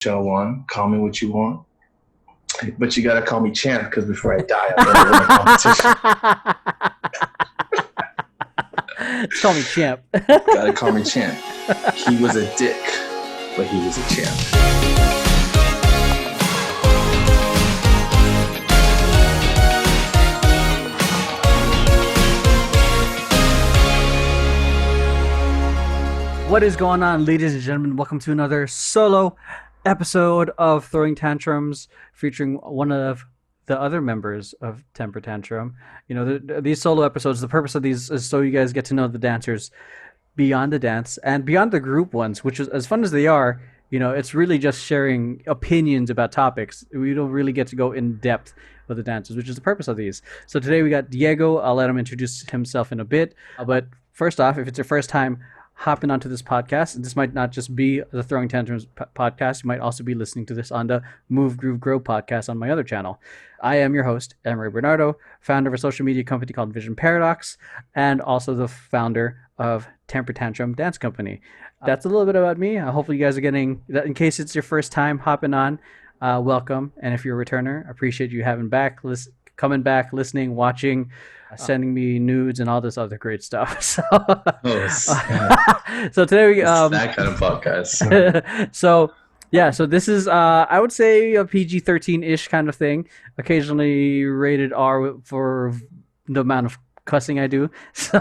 Show one. Call me what you want. But you gotta call me champ because before I die, I'm gonna win a competition. Call me champ. Gotta call me champ. He was a dick, but he was a champ. What is going on, ladies and gentlemen? Welcome to another solo episode of Throwing Tantrums, featuring one of the other members of Temper Tantrum. You know, these solo episodes, the purpose of these is so you guys get to know the dancers beyond the dance and beyond the group ones, which is as fun as they are. You know, it's really just sharing opinions about topics. We don't really get to go in depth with the dancers, which is the purpose of these. So today we got Diego. I'll let him introduce himself in a bit. But first off, if it's your first time hopping onto this podcast, this might not just be the Throwing Tantrums podcast. You might also be listening to this on the Move, Groove, Grow podcast on my other channel. I am your host, Emeroy Bernardo, founder of a social media company called Vision Paradox, and also the founder of Temper Tantrum Dance Company. That's a little bit about me. Hopefully you guys are getting that. In case it's your first time hopping on, welcome. And if you're a returner, I appreciate you coming back, listening, watching, sending me nudes and all this other great stuff. So, so today we that kind of podcast. So this is I would say a PG-13-ish kind of thing. Occasionally rated R for the amount of cussing I do. So,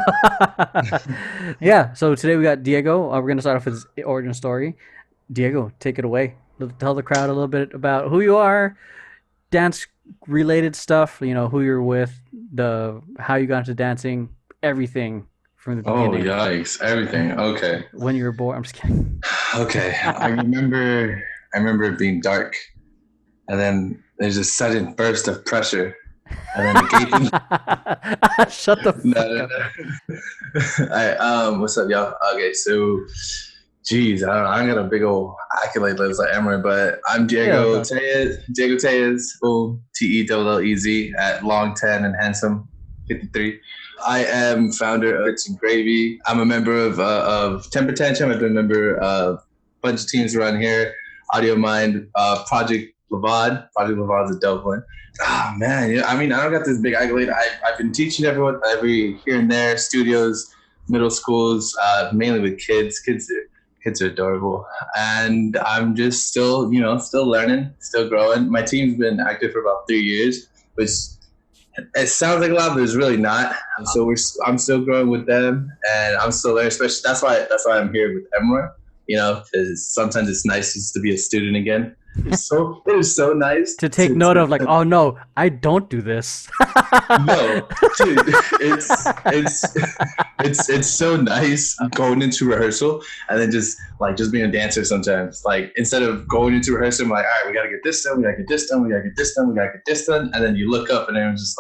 yeah. So today we got Diego. We're gonna start off with his origin story. Diego, take it away. Tell the crowd a little bit about who you are, dance related stuff, you know, who you're with, how you got into dancing, everything from the beginning. Oh yikes, everything. Okay. When you were born. I'm just kidding. Okay. I remember it being dark, and then there's a sudden burst of pressure, and then the gaping. Shut the fuck up. What's up, y'all? Okay, so geez, I don't know. I got a big old accolade list like Emeroy, but I'm Diego Tellez. Diego Tellez, Tellez at long 10 and handsome 53. I am founder of It's and Gravy. I'm a member of Temper Tantrum. I've been a member of a bunch of teams around here. Audio Mind, Project Levad. Project Levad's a dope one. Oh man, I mean, I don't got this big accolade. I've been teaching everyone every here and there, studios, middle schools, mainly with kids. Kids are adorable, and I'm just still learning, still growing. My team's been active for about 3 years, which it sounds like a lot, but it's really not. So I'm still growing with them, and I'm still learning. Especially that's why I'm here with Emeroy. You know, because sometimes it's nice just to be a student again. It is so nice to take note of, like, oh no, I don't do this. No, dude, it's so nice going into rehearsal and then just being a dancer sometimes. Like, instead of going into rehearsal, I'm like, all right, we gotta get this done, we gotta get this done, we gotta get this done, we gotta get this done, and then you look up and everyone's just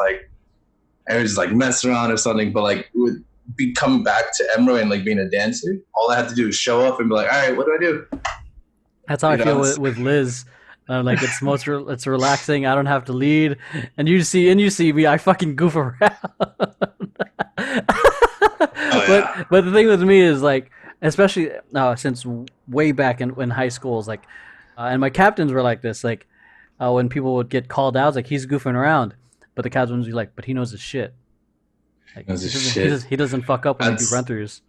messing around or something. But like, with be coming back to Emeroy and like being a dancer, all I have to do is show up and be like, all right, what do I do? That's how I feel with Liz. Like, it's relaxing. I don't have to lead, and you see me. I fucking goof around. But the thing with me is, like, especially since way back in high school, is like, and my captains were like this. Like, when people would get called out, it's like, he's goofing around, but the captains would be like, but he knows his shit. Like, he doesn't fuck up when he do run throughs.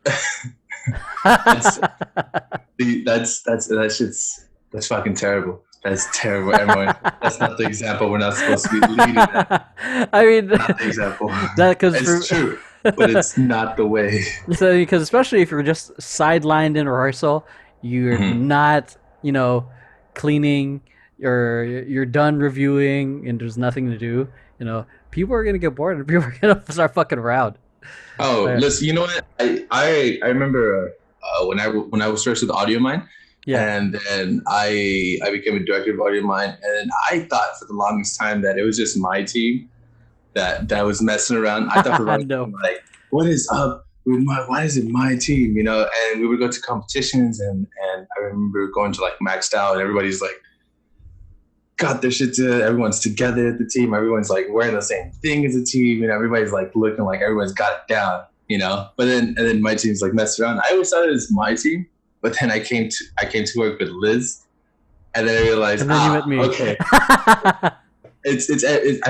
That's fucking terrible. That's terrible, Emeroy. That's not the example. We're not supposed to be leading that. I mean, not the example. It's true, but it's not the way. So, because especially if you're just sidelined in rehearsal, you're not, cleaning, you're done reviewing, and there's nothing to do. You know, people are gonna get bored, and people are gonna start fucking around. Oh, listen, you know what? I remember when I was first with Audio Mind. Yeah. And then I became a director of Audio Mind, and I thought for the longest time that it was just my team that was messing around. I thought for the longest time, like, what is up? Why is it my team? You know, and we would go to competitions, and I remember going to like Maxed Out, and everybody's like got their shit together. Everyone's together at the team. Everyone's like wearing the same thing as a team, and everybody's like looking like everyone's got it down. You know, but then my team's like messing around. I always thought it was my team. But then I came to work with Liz, and then I realized, And then you met me. okay, I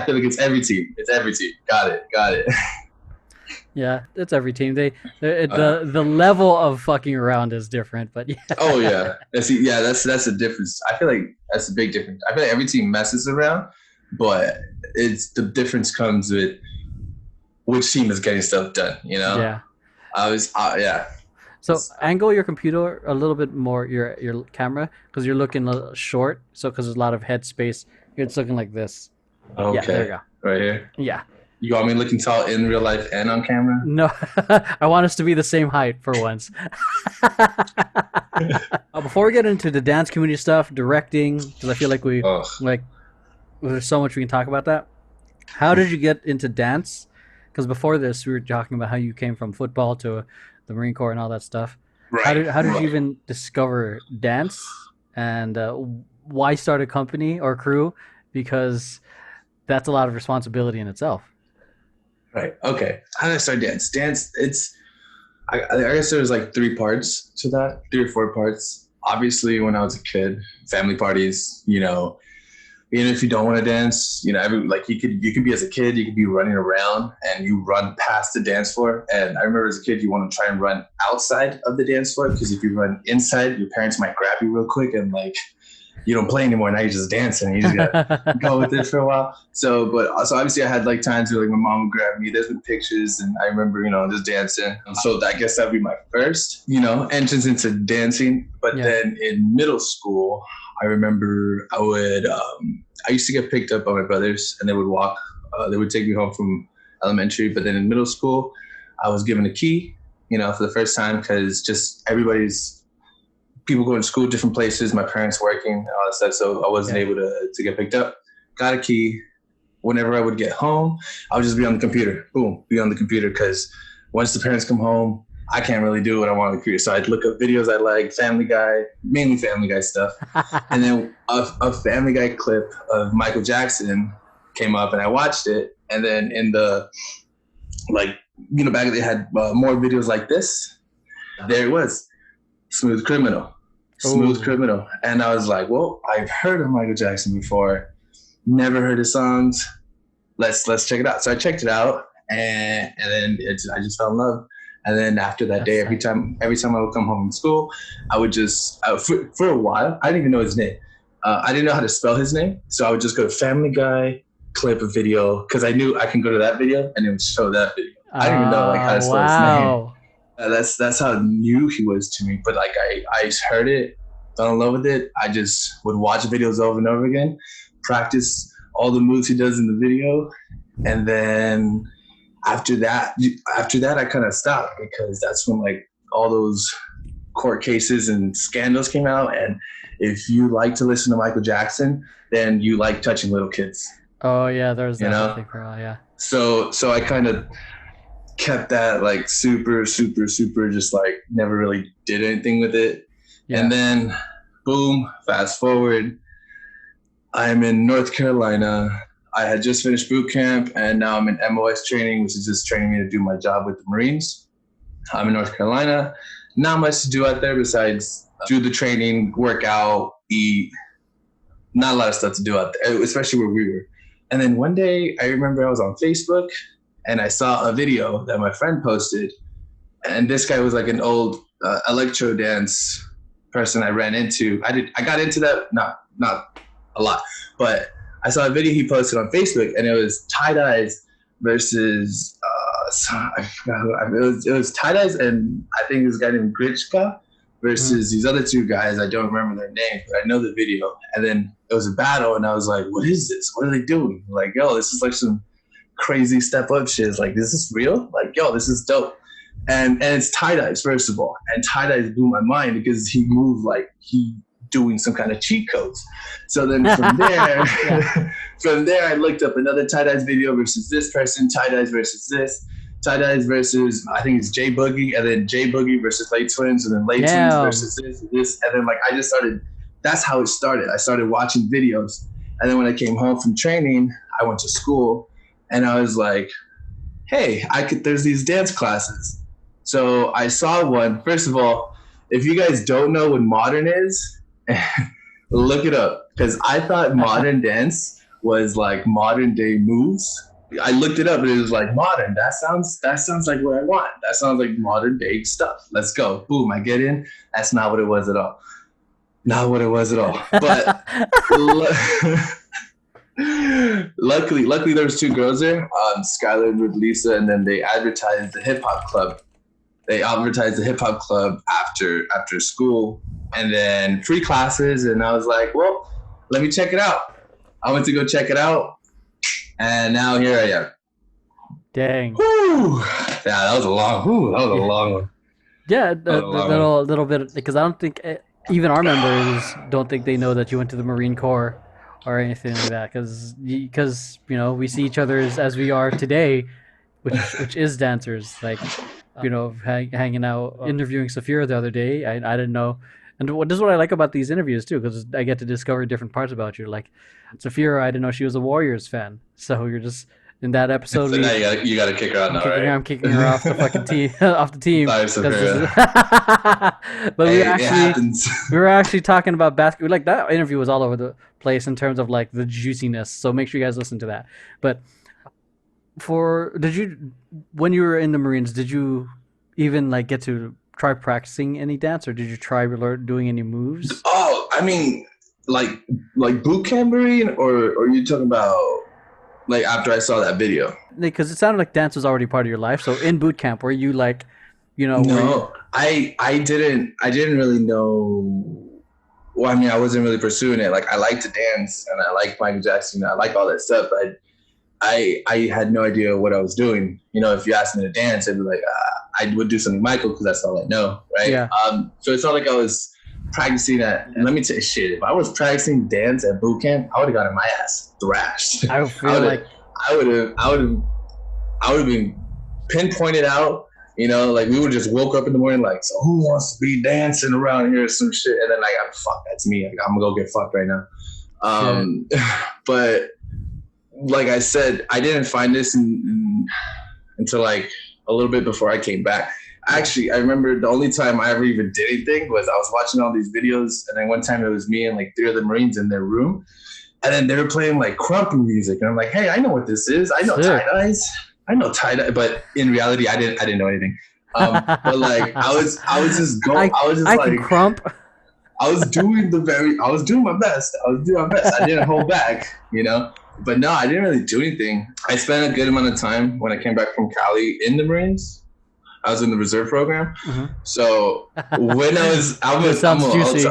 feel like it's every team. It's every team. Got it. Yeah, it's every team. The level of fucking around is different, but yeah. Oh yeah, that's the difference. I feel like that's a big difference. I feel like every team messes around, but it's the difference comes with which team is getting stuff done. Yeah. Yeah. So angle your computer a little bit more, your camera, because you're looking a little short. So because there's a lot of head space, it's looking like this. Okay. Yeah, there you go. Right here. Yeah. You want me looking tall in real life and on camera? No, I want us to be the same height for once. Before we get into the dance community stuff, directing, because I feel like there's so much we can talk about that. How did you get into dance? Because before this, we were talking about how you came from football to the Marine Corps and all that stuff. Right. How did you even discover dance, and why start a company or crew? Because that's a lot of responsibility in itself. Right. Okay. How did I start dance? I guess there's like 3 parts to that, 3 or 4 parts. Obviously, when I was a kid, family parties, even if you don't want to dance, you could be as a kid, you could be running around and you run past the dance floor. And I remember as a kid, you want to try and run outside of the dance floor because if you run inside, your parents might grab you real quick and you don't play anymore. Now you're just dancing. You just gotta go with it for a while. So obviously I had times where my mom would grab me. There's been pictures and I remember, just dancing. So I guess that'd be my first, entrance into dancing. But then in middle school, I remember I used to get picked up by my brothers and they would take me home from elementary. But then in middle school, I was given a key, for the first time because just people going to school, different places, my parents working, all that stuff. So I wasn't able to get picked up. Got a key. Whenever I would get home, I would just be on the computer. Boom, be on the computer because once the parents come home, I can't really do what I want on the computer. So I'd look up videos I like, Family Guy, mainly Family Guy stuff. And then a Family Guy clip of Michael Jackson came up and I watched it. And then in the, back they had more videos like this. There it was, Smooth Criminal. And I was like, well, I've heard of Michael Jackson before, never heard his songs. Let's check it out. So I checked it out and then I just fell in love. And then after that day, every time I would come home from school, I would just, for a while, I didn't even know his name. I didn't know how to spell his name. So I would just go to Family Guy, clip a video, because I knew I can go to that video and it would show that video. I didn't even know how to spell his name. That's how new he was to me. But I just heard it, fell in love with it. I just would watch videos over and over again, practice all the moves he does in the video. And then after that, I kind of stopped because that's when all those court cases and scandals came out. And if you like to listen to Michael Jackson, then you like touching little kids. Oh yeah, there's that thing for a while, yeah. So I kind of kept that super, super, super, just never really did anything with it. Yeah. And then boom, fast forward, I'm in North Carolina. I had just finished boot camp and now I'm in MOS training, which is just training me to do my job with the Marines. I'm in North Carolina. Not much to do out there besides do the training, work out, eat. Not a lot of stuff to do out there, especially where we were. And then one day I remember I was on Facebook and I saw a video that my friend posted. And this guy was an old electro dance person I ran into. I got into that, not a lot, but I saw a video he posted on Facebook and it was tie-dyes versus, it was tie-dyes and I think this guy named Grichka versus these other 2 guys. I don't remember their names, but I know the video. And then it was a battle and I was like, what is this? What are they doing? Yo, this is some crazy step up shit. Is this real? Yo, this is dope. And it's tie-dyes, first of all. And tie-dyes blew my mind because he moved he doing some kind of cheat codes. So then from there, from there, I looked up another tie-dyes video versus this person, tie-dyes versus this, tie-dyes versus, I think it's J Boogie, and then J Boogie versus Late Twins, and then Late Twins versus this. And then I just started, that's how it started. I started watching videos. And then when I came home from training, I went to school and I was like, hey, there's these dance classes. So I saw one. First of all, if you guys don't know what modern is, Look it up, because I thought modern dance was like modern day moves. I looked it up and it was like modern. That sounds like what I want. That sounds like modern day stuff. Let's go. Boom, I get in. That's not what it was at all. Not what it was at all. But luckily there was two girls there, Skylar with Lisa, and then they advertised the hip hop club. They advertised the hip hop club after school, and then free classes. And I was like, well, let me check it out. I went to go check it out, and now here I am. Dang. Whew. Yeah, that was a long. That was a long one. Yeah, a little bit, because I don't think even our members don't think they know that you went to the Marine Corps or anything like that, because we see each other as we are today, which is dancers, like hanging out, interviewing Safira the other day. I didn't know, and this is what I like about these interviews too, because I get to discover different parts about you. Like Safira, I didn't know she was a Warriors fan, so you're just in that episode. So now you got to kick her out now, right? I'm kicking her off the fucking team, off the team. Sorry, Safira. But Hey, we were actually talking about basketball. Like that interview was all over the place in terms of like the juiciness. So make sure you guys listen to that. But when you were in the Marines, did you even like get to try practicing any dance, or did you try doing any moves? Oh, I mean, like boot camp Marine, or are you talking about like after I saw that video? Because it sounded like dance was already part of your life. So in boot camp, were you like, No, I didn't really know. Well, I mean, I wasn't really pursuing it. Like, I like to dance, and I like Michael Jackson. I like all that stuff. But I had no idea what I was doing. If you asked me to dance, I'd be like, I would do something Michael, because that's all I know, right? Yeah. So it's not like I was practicing that. And let me tell you, shit, if I was practicing dance at boot camp, I would have gotten my ass thrashed. I feel like I would have been pinpointed out. Like we would just woke up in the morning like, so who wants to be dancing around here or some shit? And then like, fuck, that's me. Like, I'm gonna go get fucked right now. But like I said, I didn't find this until like a little bit before I came back. Actually, I remember the only time I ever even did anything was I was watching all these videos, and then one time it was me and like 3 other Marines in their room, and then they were playing like crumping music, and I'm like, hey, I know what this is. I know tie-dyes. I know tie-dye, but in reality, I didn't know anything. But like, I was just going. I was just like, can crump. I was doing my best. I didn't hold back, But no, I didn't really do anything. I spent a good amount of time when I came back from Cali in the Marines. I was in the reserve program. Mm-hmm. So when This sounds juicy.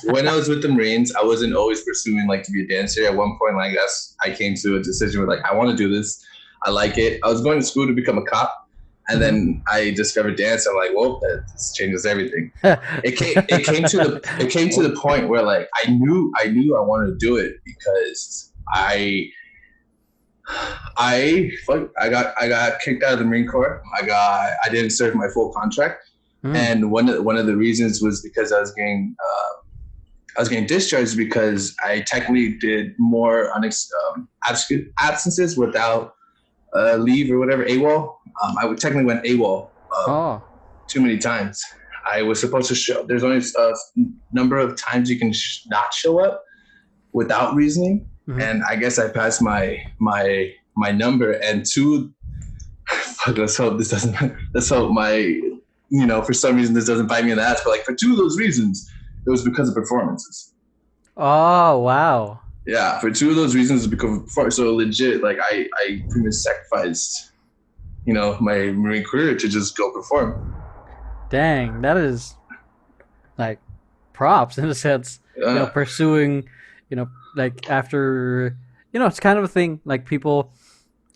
When I was with the Marines, I wasn't always pursuing like to be a dancer. At one point, like I came to a decision where like, I want to do this. I like it. I was going to school to become a cop. And then I discovered dance. I'm like, well, this changes everything. It came to the point where like I knew I wanted to do it, because I got kicked out of the Marine Corps. I didn't serve my full contract, and one of the reasons was because I was getting discharged, because I technically did more absences without leave or whatever, AWOL. I technically went AWOL too many times. I was supposed to show. There's only a number of times you can not show up without reasoning, and I guess I passed my number. And let's hope this doesn't. Let's hope for some reason this doesn't bite me in the ass. But like for 2 of those reasons, it was because of performances. Oh wow. Yeah, for 2 of those reasons, because so legit, like I pretty much sacrificed, my Marine career to just go perform. Dang, that is like props in a sense. Pursuing, like after, it's kind of a thing. Like people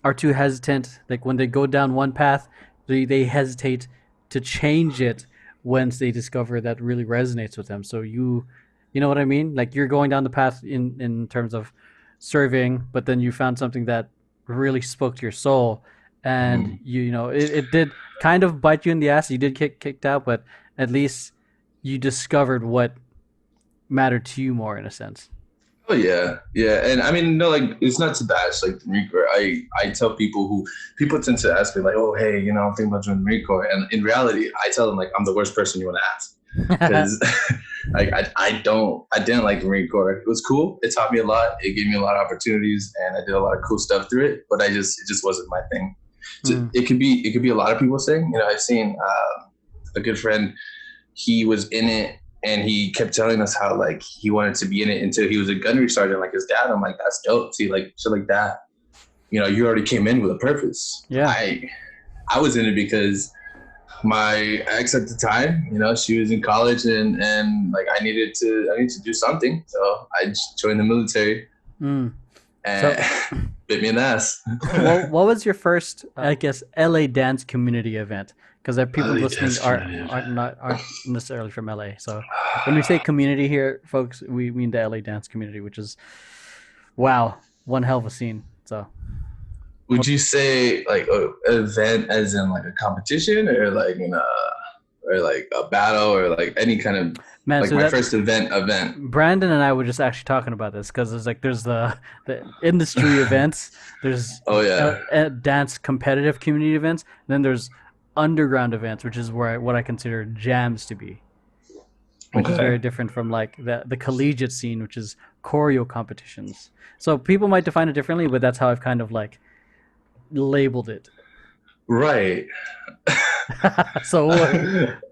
are too hesitant. Like when they go down one path, they hesitate to change it once they discover that really resonates with them. So you know what I mean? Like you're going down the path in terms of serving, but then you found something that really spoke to your soul, and it did kind of bite you in the ass. You did get kicked out, but at least you discovered what mattered to you more, in a sense. Oh yeah, and I mean, no, like it's not to bash like the Marine Corps. I tell people tend to ask me like, oh hey, I'm thinking about joining the Marine Corps, and in reality, I tell them like I'm the worst person you want to ask, Like I didn't like the Marine Corps. It was cool. It taught me a lot. It gave me a lot of opportunities, and I did a lot of cool stuff through it. But it just wasn't my thing. So it could be a lot of people's thing. You know, I've seen a good friend. He was in it, and he kept telling us how like he wanted to be in it until he was a gunnery sergeant, like his dad. I'm like, that's dope. See, like shit like that. You know, you already came in with a purpose. Yeah. I was in it because my ex at the time, you know, she was in college and like I needed to do something. So I just joined the military and bit me in the ass. What was your first, I guess, LA dance community event? Because people listening aren't necessarily from LA. So when we say community here, folks, we mean the LA dance community, which is, wow, one hell of a scene. So would you say like an event as in like a competition or like or like a battle or like any kind of like so my first event? Brandon and I were just actually talking about this because there's the industry events, there's dance competitive community events, and then there's underground events, which is what I consider jams to be, which is very different from like the collegiate scene, which is choreo competitions. So people might define it differently, but that's how I've kind of like labeled it. Right. So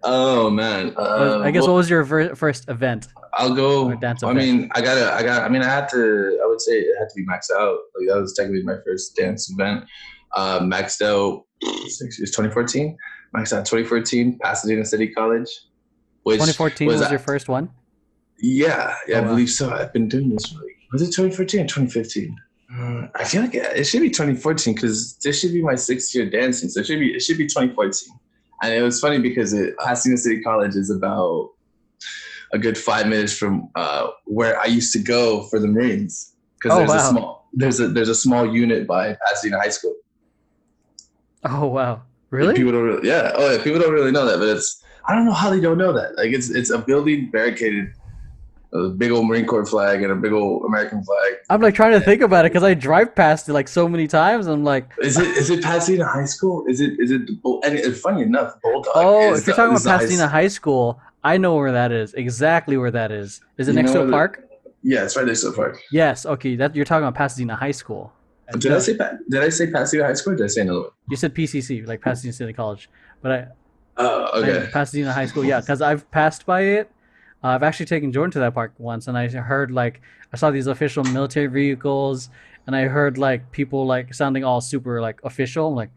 oh man, I guess what was your first event? I'll go. I mean, I would say it had to be Maxed Out. Like that was technically my first dance event. Maxed Out 2014. Maxed Out 2014, Pasadena City College. Which 2014 was your first one? Yeah, I believe so. I've been doing this was it 2014 or 2015? I feel like it should be 2014 because this should be my 6th year dancing. So it should be 2014. And it was funny because Pasadena City College is about a good 5 minutes from where I used to go for the Marines. Because there's a small unit by Pasadena High School. Oh wow! Really? People don't really, people don't really know that, but I don't know how they don't know that. Like it's a building barricaded. A big old Marine Corps flag and a big old American flag. I'm like trying to think about it because I drive past it like so many times. I'm like, is it Pasadena High School? Is it? And funny enough, Bulldog. Oh, if you're talking about Pasadena High School, I know where that is. Exactly where that is. Is it next to a park? Yeah, it's right next to a park. Yes. Okay. That you're talking about Pasadena High School. Did I say Pasadena High School? Or did I say another one? You said PCC, like Pasadena City College, but okay. Pasadena High School, yeah, because I've passed by it. I've actually taken Jordan to that park once, and I heard I saw these official military vehicles, and I heard like people like sounding all super like official. I'm like,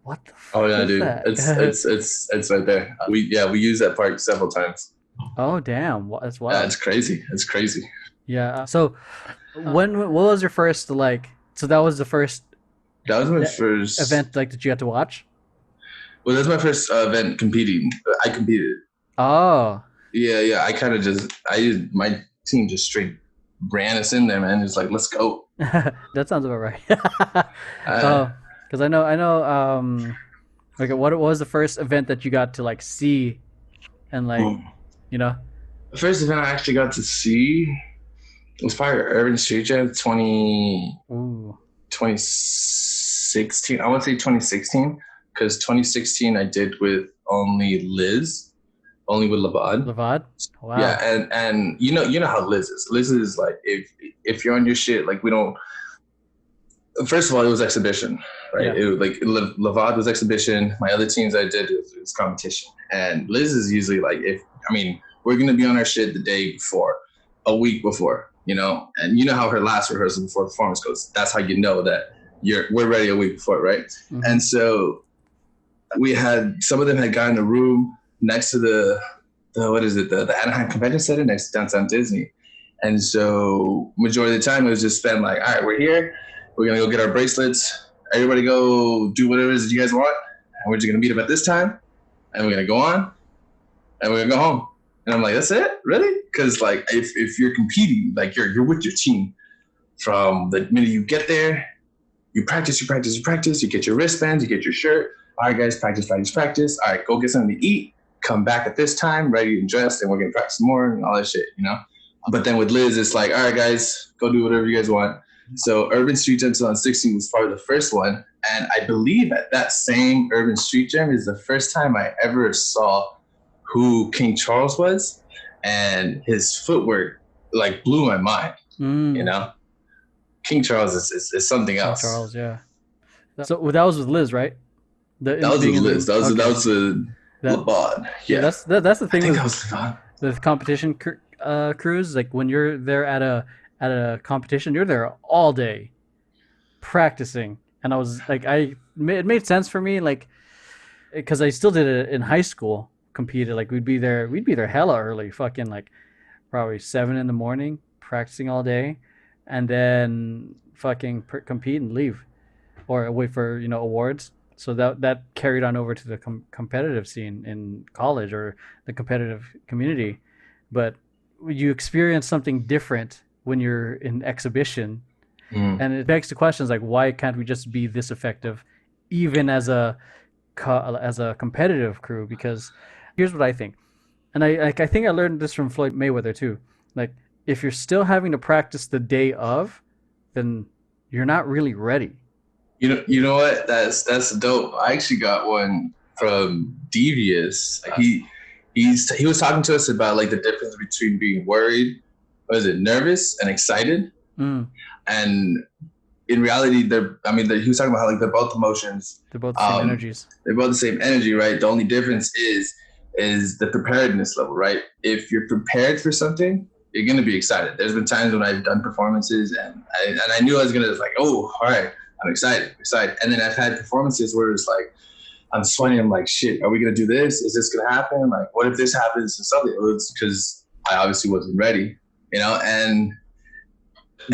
what the fuck? Oh yeah, dude, it's right there. We use that park several times. Oh damn, that's wild. Yeah, it's crazy. It's crazy. Yeah. So, what was your first like? So that was the first. That was my first event that you had to watch. Well, that's my first event competing. I competed. Oh. Yeah. My team just straight ran us in there, man. It's like, let's go. That sounds about right. Because I know. Like, what was the first event that you got to like see, and like, the first event I actually got to see was probably Urban Street Jam 2016. I would say 2016 because 2016 I did with only with Levad. Levad? Wow. Yeah, and you know how Liz is. Liz is like if you're on your shit, like we don't. First of all, it was exhibition, right? Yeah. It was like Levad was exhibition. My other teams I did was competition, and Liz is usually like we're gonna be on our shit the day before, a week before, and you know how her last rehearsal before the performance goes. That's how you know that we're ready a week before, right? Mm-hmm. And so we had some of them had gotten a room next to the Anaheim Convention Center next to downtown Disney. And so majority of the time it was just spent like, all right, we're here. We're going to go get our bracelets. Everybody go do whatever it is that you guys want. And we're just going to meet up at this time. And we're going to go on. And we're going to go home. And I'm like, that's it? Really? Because like if you're competing, like you're with your team from the minute you get there, you practice, you get your wristbands, you get your shirt. All right, guys, practice. All right, go get something to eat. Come back at this time, ready and dressed, and we're going to practice more and all that shit, But then with Liz, it's like, all right, guys, go do whatever you guys want. So Urban Street Jam 2016 was probably the first one. And I believe at that same Urban Street Jam is the first time I ever saw who King Charles was. and his footwork like blew my mind. You Mm, know, King Charles is something King else. Charles, yeah. So well, that was with Liz, right? The That in was with being in the Liz. ring. That Okay, was a that LeBon. yeah, Yeah, that's the I thing think that was LeBon. with competition crews. Like when you're there at a competition, you're there all day practicing, and I was like, it made sense for me, like because I still did it in high school. Competed like we'd be there hella early, fucking like probably 7 in the morning, practicing all day, and then fucking compete and leave or wait for awards. So that carried on over to the competitive scene in college or the competitive community, but you experience something different when you're in exhibition, Mm. and it begs the questions like why can't we just be this effective, even as a competitive crew? Because here's what I think, and I think I learned this from Floyd Mayweather too. Like if you're still having to practice the day of, then you're not really ready. You know what? That's dope. I actually got one from Devious. He was talking to us about like the difference between being worried, was it nervous and excited, Mm. and in reality, he was talking about how like they're both emotions. They're both the same Um, energies. they're both the same energy, right? The only difference is the preparedness level, right? If you're prepared for something, you're gonna be excited. There's been times when I've done performances and I knew I was gonna like, oh, all right, I'm excited. And then I've had performances where it's like I'm sweating. I'm like, shit, are we gonna do this? Is this gonna happen? Like, what if this happens? And something. It's because I obviously wasn't ready, you know.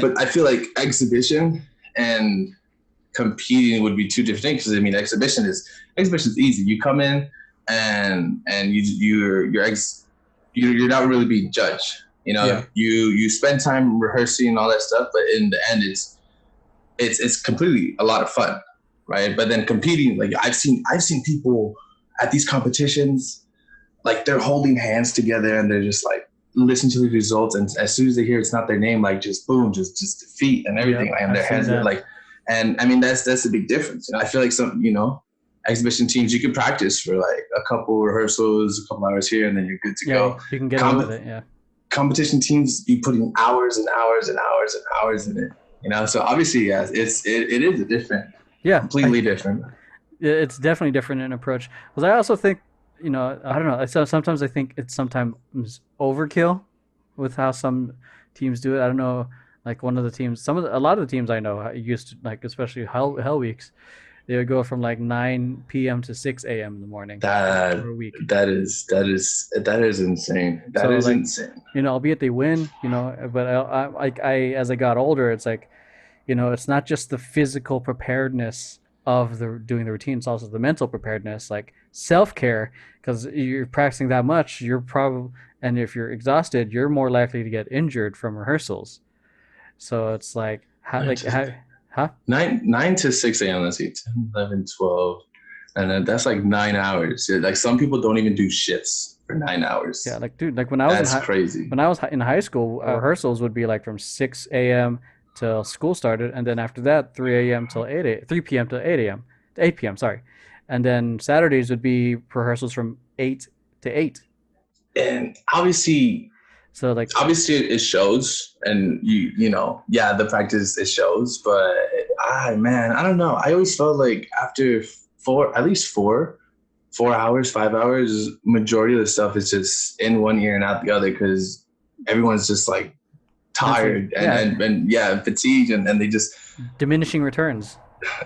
But I feel like exhibition and competing would be two different things. Because I mean, exhibition is easy. You come in and you're not really being judged. You know, Yeah. you spend time rehearsing and all that stuff, but in the end, it's completely a lot of fun, right? But then competing, like I've seen people at these competitions, like they're holding hands together and they're just like listen to the results, and as soon as they hear it's not their name, like just boom, just defeat and everything, Yep. like, and I've their seen hands are that. like, and I mean that's a big difference. And I feel like exhibition teams you can practice for like a couple rehearsals, a couple hours here, and then you're good to Yeah, go. you can get away with it. Yeah. Competition teams, you put in hours and hours and hours and hours in it. You know, so obviously, yes, it is a different, Yeah. completely different. It's definitely different in approach. Because I also think, I don't know. Sometimes I think it's sometimes overkill with how some teams do it. I don't know. Like one of the teams, a lot of the teams I know used to like, especially Hell Weeks, they would go from like 9 p.m. to 6 a.m. in the morning That for a week. that is insane. That So is like, insane. albeit they win, but I as I got older, it's like, it's not just the physical preparedness of the doing the routine; it's also the mental preparedness, like self care, because you're practicing that much, you're probably, and if you're exhausted, you're more likely to get injured from rehearsals. So it's like, Nine to huh? 6 a.m. Let's see, 10, 11, 12, and then that's like 9 hours. Yeah, like some people don't even do shifts for 9 hours. Yeah, like dude, like That's crazy. when I was in high school, rehearsals would be like from 6 a.m. till school started, and then after that, 3 a.m. till 3 p.m. till 8 a.m. to 8 p.m. Sorry, and then Saturdays would be rehearsals from 8 to 8. And So like, obviously it shows, and yeah, the practice it shows, but man, I don't know. I always felt like after at least 4 hours, 5 hours, majority of the stuff is just in one ear and out the other because everyone's just like mentally, tired and yeah, yeah, fatigued, and they just, diminishing returns.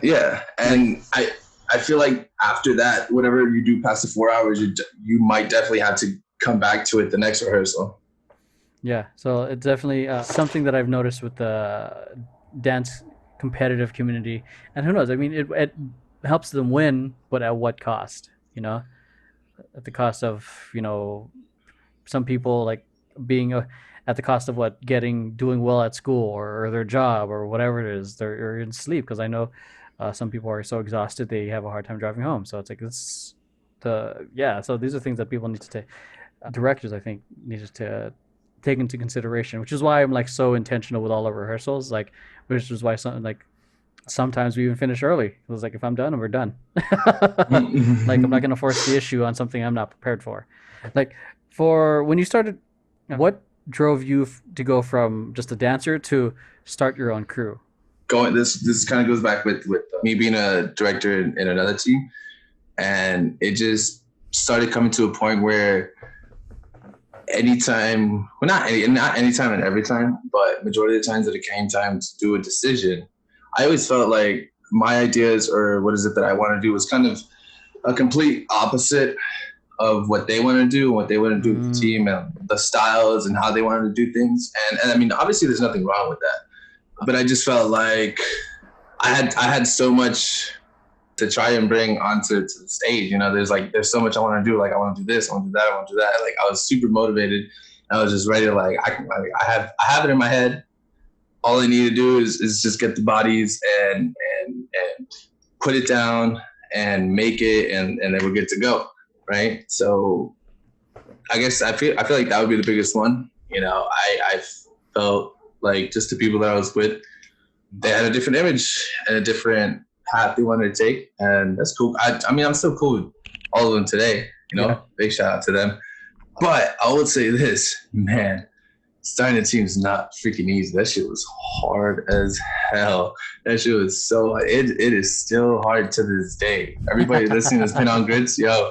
yeah. Like, And I feel like after that, whatever you do past the 4 hours, you might definitely have to come back to it the next rehearsal. yeah, so it's definitely something that I've noticed with the dance competitive community. And who knows? I mean, it helps them win, but at what cost? At the cost of some people like being at the cost of what doing well at school or their job or whatever it is. They're in sleep because I know some people are so exhausted they have a hard time driving home. So it's like it's the yeah. So these are things that people need to take. Directors, I think, needed to take into consideration, which is why I'm like so intentional with all our rehearsals. Like, which is why sometimes we even finish early. It was like if I'm done, we're done. Like I'm not gonna force the issue on something I'm not prepared for. Like for when you started What drove you to go from just a dancer to start your own crew? This kind of goes back with me being a director in another team, and it just started coming to a point where anytime, well, not anytime and every time, but majority of the times that it came time to do a decision, I always felt like my ideas or what is it that I want to do was kind of a complete opposite of what they want to do and what they want to do with the team and the styles and how they wanted to do things. And I mean, obviously there's nothing wrong with that, but I just felt like I had so much to try and bring onto the stage. You know, there's so much I want to do. Like I want to do this, I want to do that, I want to do that. Like I was super motivated. I was just ready to I have it in my head. All I need to do is just get the bodies and put it down and make it, and then we're good to go, right? So I guess I feel like that would be the biggest one. You know, I felt like just the people that I was with, they had a different image and a different path they wanted to take, and that's cool. I mean, I'm still cool with all of them today. You know, big shout out to them. But I would say this, man, starting a team is not freaking easy. That shit was hard as hell. That shit was so hard. It is still hard to this day. Everybody listening to Pin on Grits, yo,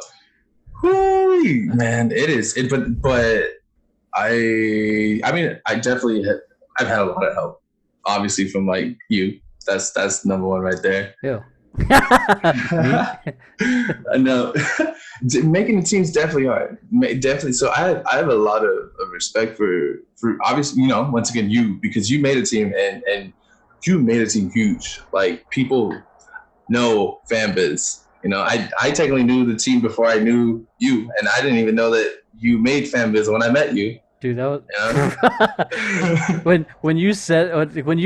whoo, man, it is. But I mean, I've had a lot of help, obviously from like you. That's number one right there. Yeah. No, making the team's definitely hard. Definitely. So I have a lot of respect for obviously, you know, once again, you, because you made a team and you made a team huge. Like people know FanBiz. You know, I technically knew the team before I knew you, and I didn't even know that you made FanBiz when I met you. Dude, that was when you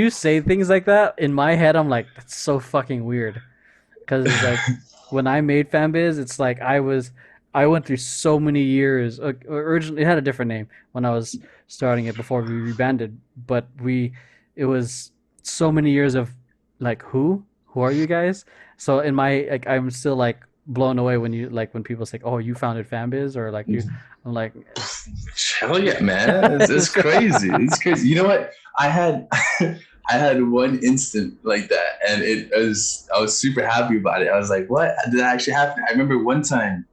say things like that, in my head I'm like, that's so fucking weird. Because it's like when I made FanBiz, it's like I went through so many years. Originally, it had a different name when I was starting it before we rebanded, but it was so many years of like, who are you guys? So in my, like, I'm still like blown away when when people say, oh, you founded FanBiz, or like you. I'm like, hell yeah, man! It's crazy. It's crazy. You know what? I had one instant like that, and I was super happy about it. I was like, what did that actually happen? I remember one time,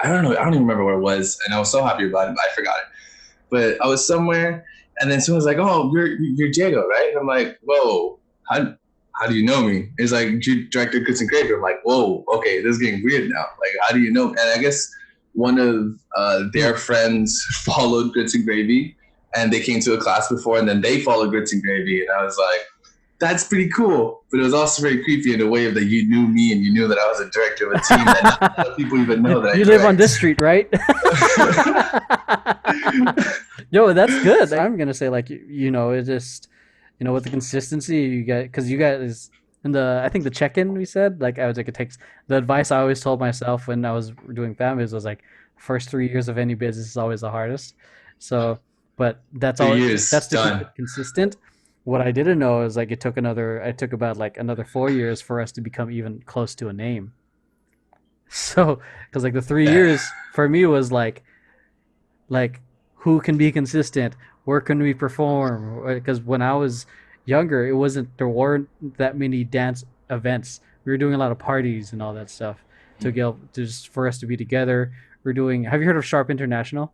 I don't even remember where it was, and I was so happy about it, but I forgot it. But I was somewhere, and then someone was like, oh, you're Diego, right? And I'm like, whoa, how do you know me? It's like, you director Grits and Gravy. I'm like, whoa, okay, this is getting weird now. Like, how do you know? And I guess one of their friends followed Grits and Gravy, and they came to a class before, and then they followed Grits and Gravy, and I was like, that's pretty cool. But it was also very creepy in a way that you knew me and you knew that I was a director of a team that not a lot of people even know that you live on this street, right? Yo, that's good. I'm gonna say, like, you know, it just, you know, with the consistency you get, because you guys in I think the check-in we said, like, I was like, it takes, the advice I always told myself when I was doing FanBiz was like, first 3 years of any business is always the hardest. So, but that's all. That's to keep it consistent. What I didn't know is like it took about like another 4 years for us to become even close to a name. So, because like the 3 years for me was like who can be consistent, where can we perform? Because when I was younger, there weren't that many dance events. We were doing a lot of parties and all that stuff to just for us to be together. We're doing. Have you heard of Sharp International?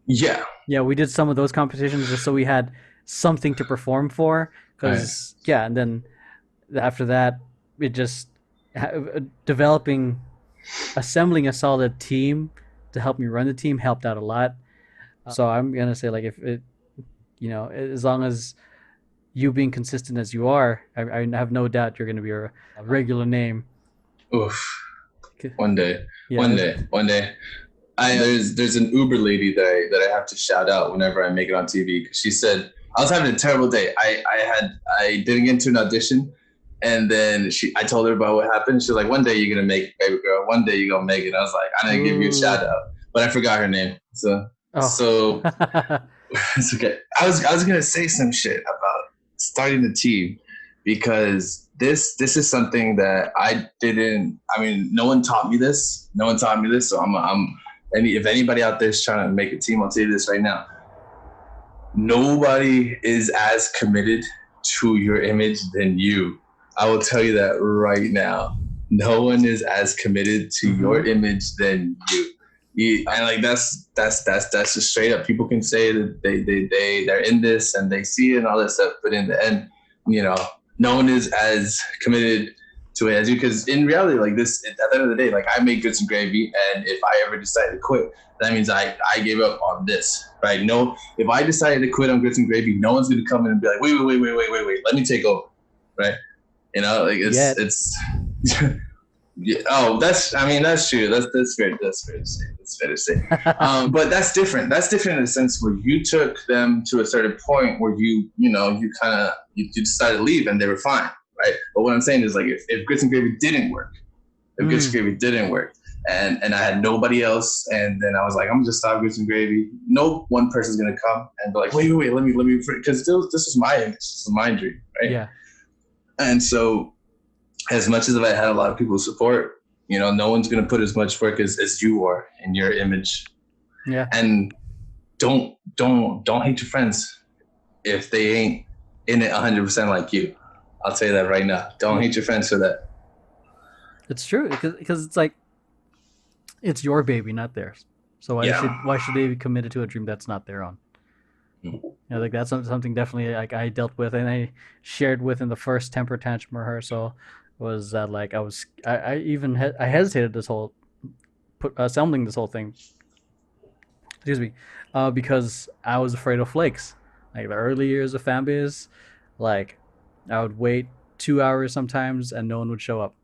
Yeah. Yeah, we did some of those competitions just so we had something to perform for. Because and then after that, it just assembling a solid team to help me run the team helped out a lot. So I'm gonna say, like, if it, you know, as long as you being consistent as you are, I have no doubt you're gonna be a regular name. Oof. One day. There's an Uber lady that I have to shout out whenever I make it on TV, because she said I was having a terrible day. I didn't get into an audition, and then I told her about what happened. She's like, one day you're gonna make it, baby girl. One day you're gonna make it. I was like, I'm gonna give you a shout out, but I forgot her name. So it's okay. I was gonna say some shit about starting the team, because this is something that no one taught me this. So if anybody out there is trying to make a team, I'll tell you this right now. Nobody is as committed to your image than you. I will tell you that right now. No one is as committed to your image than you. And like that's just straight up. People can say that they're in this and they see it and all that stuff, but in the end, no one is as committed to it as you. Because in reality, like this, at the end of the day, like I make grits and gravy, and if I ever decide to quit, that means I gave up on this, right? No, if I decided to quit on grits and gravy, no one's gonna come in and be like, wait, let me take over, right? Like it's. Yeah, that's true. That's fair. That's fair to say. That's fair to say. But that's different. That's different in the sense where you took them to a certain point where you decided to leave and they were fine, right? But what I'm saying is like if grits and gravy didn't work, grits and gravy didn't work, and I had nobody else, and then I was like, I'm gonna just stop grits and gravy. No one person's gonna come and be like, wait, let me, because this is my image, this is my dream, right? Yeah. And so, as much as I had a lot of people's support, no one's going to put as much work as you are in your image. Yeah. And don't hate your friends if they ain't in it 100% like you. I'll tell you that right now. Don't hate your friends for that. It's true because it's like it's your baby, not theirs. So why should they be committed to a dream that's not their own? Like that's something definitely like I dealt with and I shared with in the first temper tantrum rehearsal. Was that like I even hesitated assembling this whole thing. Excuse me, because I was afraid of flakes. Like the early years of Fanbase, like I would wait 2 hours sometimes and no one would show up.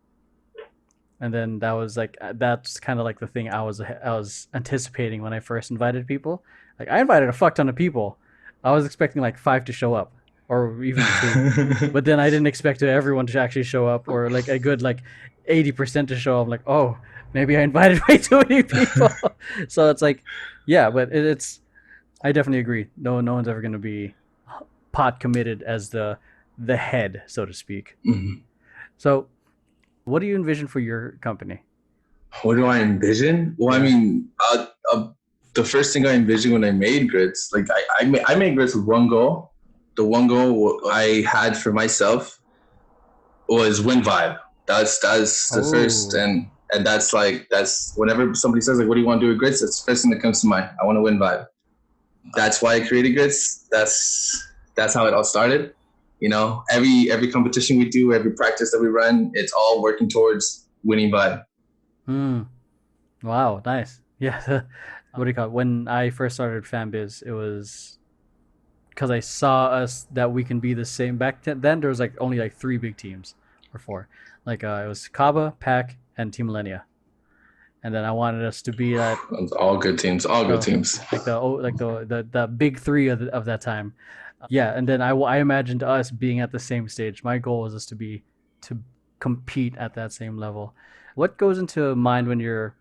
And then that's kind of like the thing I was anticipating when I first invited people. Like I invited a fuck ton of people. I was expecting like 5 to show up. Or even 2, but then I didn't expect everyone to actually show up, or like a good 80% to show up. I'm like, oh, maybe I invited way too many people. So it's like, yeah, but it's. I definitely agree. No one's ever going to be pot committed as the head, so to speak. Mm-hmm. So, what do you envision for your company? What do I envision? Well, I mean, the first thing I envisioned when I made grits, like I made grits with one goal. The one goal I had for myself was win vibe. That's the first, and that's whenever somebody says like, what do you want to do with grits? That's the first thing that comes to mind. I want to win vibe. That's why I created grits. That's how it all started. Every competition we do, every practice that we run, it's all working towards winning vibe. Wow, nice. Yeah. What do you call it? When I first started Fanbiz, it was because I saw us that we can be the same. Back then there was only 3 big teams or 4. It was Kaba, Pac, and Team Millennia. And then I wanted us to be that all good teams, good teams. Like the big 3 of that time. Yeah, and then I imagined us being at the same stage. My goal was us to compete at that same level. What goes into mind when you're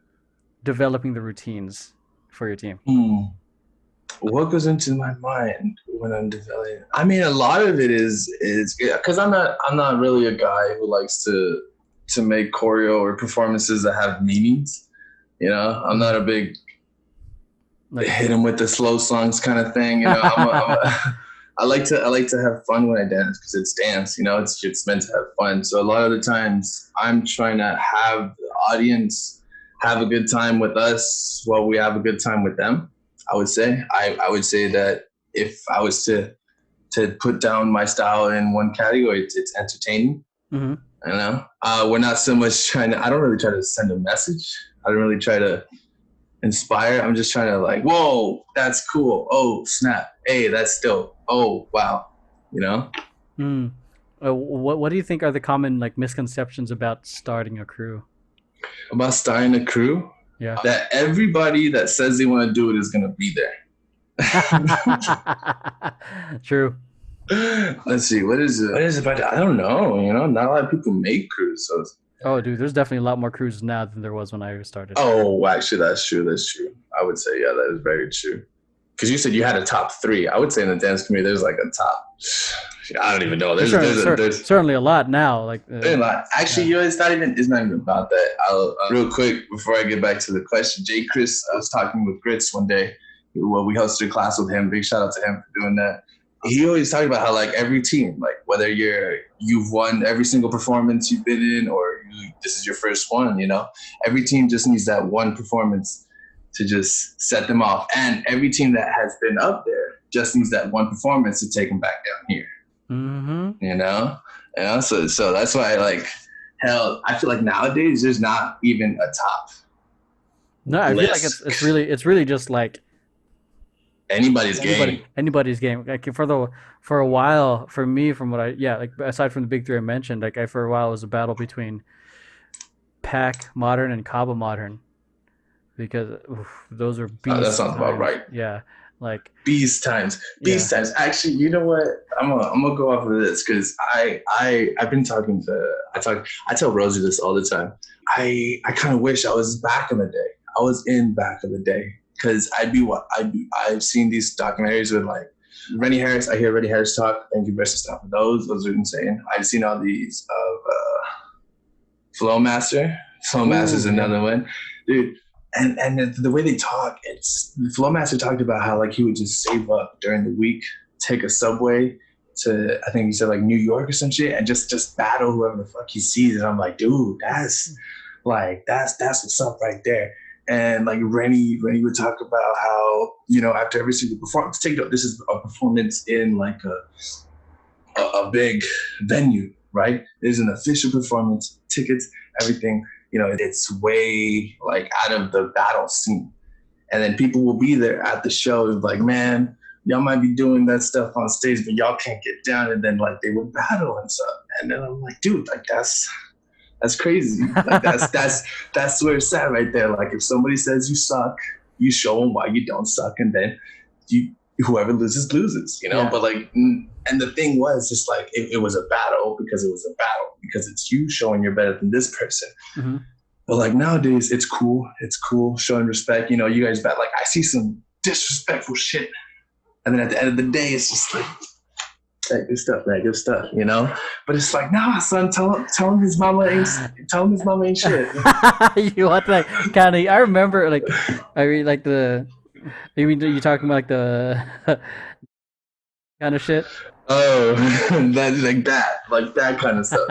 developing the routines for your team? What goes into my mind when I'm developing? I mean, a lot of it is because I'm not really a guy who likes to make choreo or performances that have meanings. I'm not a big hit him with the slow songs kind of thing. I like to have fun when I dance because it's dance. It's meant to have fun. So a lot of the times I'm trying to have the audience have a good time with us while we have a good time with them. I would say that if I was to put down my style in one category, it's entertaining. Mm-hmm. We're not so much I don't really try to send a message. I don't really try to inspire. I'm just trying to whoa, that's cool. Oh, snap. Hey, that's dope. Oh, wow. What do you think are the common misconceptions about starting a crew? About starting a crew? Yeah. That everybody that says they want to do it is going to be there. True. Let's see. What is it about? I don't know. Not a lot of people make crews. So. Oh, dude, there's definitely a lot more crews now than there was when I started. Oh, actually, that's true. I would say, yeah, that is very true. Because you said you had a top 3. I would say in the dance community, there's a top. I don't even know. There's certainly a lot now. There's a lot. Actually, it's not even about that. I'll real quick before I get back to the question. Jay Chris, I was talking with Grits one day. Well, we hosted a class with him. Big shout out to him for doing that. He always talked about how like every team, like whether you've won every single performance you've been in, or this is your first one, every team just needs that one performance to just set them off, and every team that has been up there just needs that one performance to take them back down here. So that's why, like, hell, I feel like nowadays there's not even a top. No, I feel like it's really just like anybody's game. Anybody's game. Like for a while, for me, from what like aside from the big three I mentioned, like for a while it was a battle between Pac Modern and Kaba Modern, because those are beast that sounds about right. Yeah, like beast times. Actually, you know what? I'm gonna go off of this because I've been talking to I tell Rosie this all the time. I kind of wish I was back in the day. I was in back in the day. Because I've seen these documentaries with like Rennie Harris. I hear Rennie Harris talk. Thank you, Bristol, stuff for those. Those are insane. I've seen all these of Flowmaster. Flowmaster's another one, dude. And the way they talk, Flowmaster talked about how like he would just save up during the week, take a subway to, I think he said like New York or some shit, and just battle whoever the fuck he sees. And I'm like, dude, that's what's up right there. And like Rennie would talk about how, after every single performance, this is a performance in like a big venue, right? There's an official performance, tickets, everything, it's way like out of the battle scene. And then people will be there at the show like, man, y'all might be doing that stuff on stage, but y'all can't get down. And then like they would battle and stuff. And then I'm like, dude, like that's crazy. Like that's where it's at right there. Like if somebody says you suck, you show them why you don't suck, and then whoever loses. Yeah. But like, and the thing was just like it was a battle because it's you showing you're better than this person. Mm-hmm. But like nowadays, it's cool. It's cool showing respect. You guys bet. Like I see some disrespectful shit, and then at the end of the day, it's just like. Good stuff, man. Good stuff, But it's like, nah, son. Tell him his mama ain't shit. You want that kind of? I remember, like, I read like the. You talking about like the kind of shit? Oh, that kind of stuff.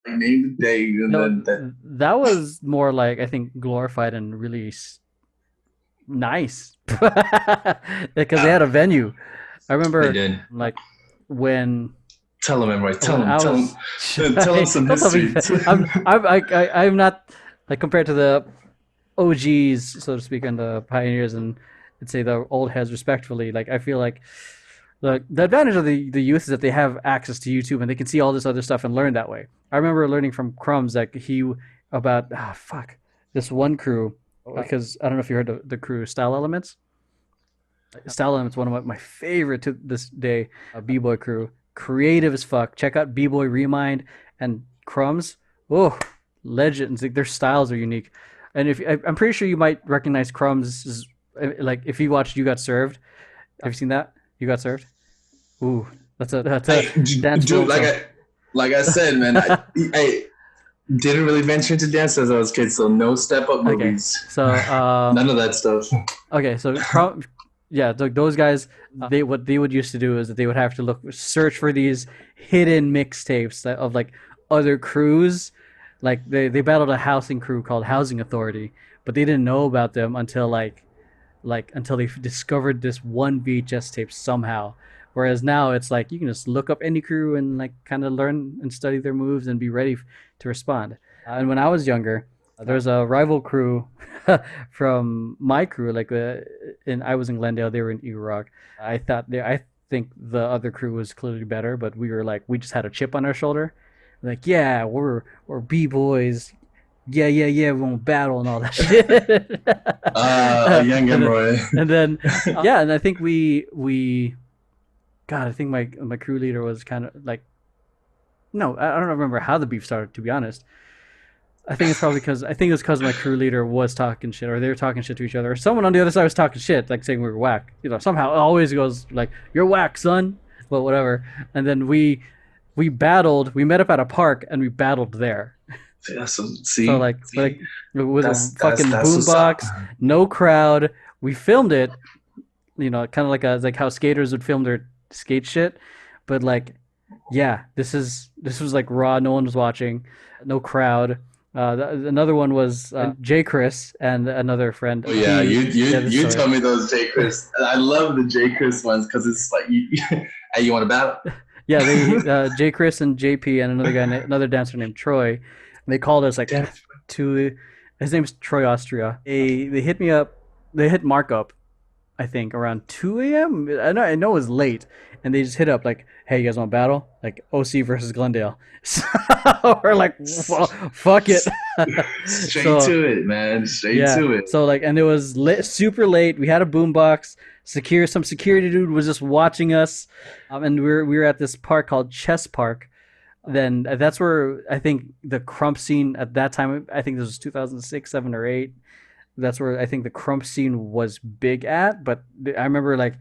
Name the day. And that was more like I think glorified and really nice because they had a venue. I remember they did. Like when tell them Emeroy, tell them some history. I'm not like compared to the OGs, so to speak, and the pioneers, and I'd say the old heads respectfully. Like I feel like the advantage of the youth is that they have access to YouTube and they can see all this other stuff and learn that way. I remember learning from Crumbs like this one crew. Because I don't know if you heard of the crew Style Elements. Style Elements, one of my favorite to this day, B-Boy crew. Creative as fuck. Check out B-Boy Remind and Crumbs. Oh, legends. Like, their styles are unique. And I'm pretty sure you might recognize Crumbs. Like if you watched You Got Served. Have you seen that? You Got Served? Ooh, that's a dance. Dude, like I said, man, I didn't really venture into dance as I was a kid, so no step-up movies. Okay. So none of that stuff. Okay, so those guys, what they would used to do is that they would have to search for these hidden mixtapes of like other crews. Like they battled a housing crew called Housing Authority, but they didn't know about them until until they discovered this one VHS tape somehow. Whereas now it's like you can just look up any crew and like kind of learn and study their moves and be ready to respond. And when I was younger, there's a rival crew from my crew. I was in Glendale, they were in Eagle Rock. I think the other crew was clearly better, but we just had a chip on our shoulder. Like, yeah, we're B-boys. Yeah, we won't battle and all that shit. Young Emeroy. And then and I think I think my crew leader was kind of like, no, I don't remember how the beef started, to be honest. I think it's probably because my crew leader was talking shit, or they were talking shit to each other, or someone on the other side was talking shit, like saying we were whack. Somehow it always goes like, "You're whack, son," but whatever. And then we battled. We met up at a park and we battled there. Yeah, so So see, like with a fucking that's what's up. boombox, no crowd. We filmed it, kind of like how skaters would film their skate shit, but like, yeah, this was like raw. No one was watching, no crowd. Another one was J. Chris and another friend. Oh yeah, Yeah, this you story. tell me those J Chris. I love the J Chris ones because it's like hey, you want to battle? Yeah, they J. Chris and JP and another guy, another dancer named Troy. They called us like Damn. to. His name's Troy Austria. They hit me up. They hit Mark up, I think around 2 a.m. I know it was late, and they just hit up like, "Hey, you guys want to battle? Like OC versus Glendale." So we're like, well, "Fuck it." Straight to it, man. Straight to it. So like, and it was super late. We had a boombox. Some security dude was just watching us, and we were at this park called Chess Park. Then that's where I think the crump scene at that time. I think this was 2006, 7, or 8. That's where I think the crump scene was big at. But I remember like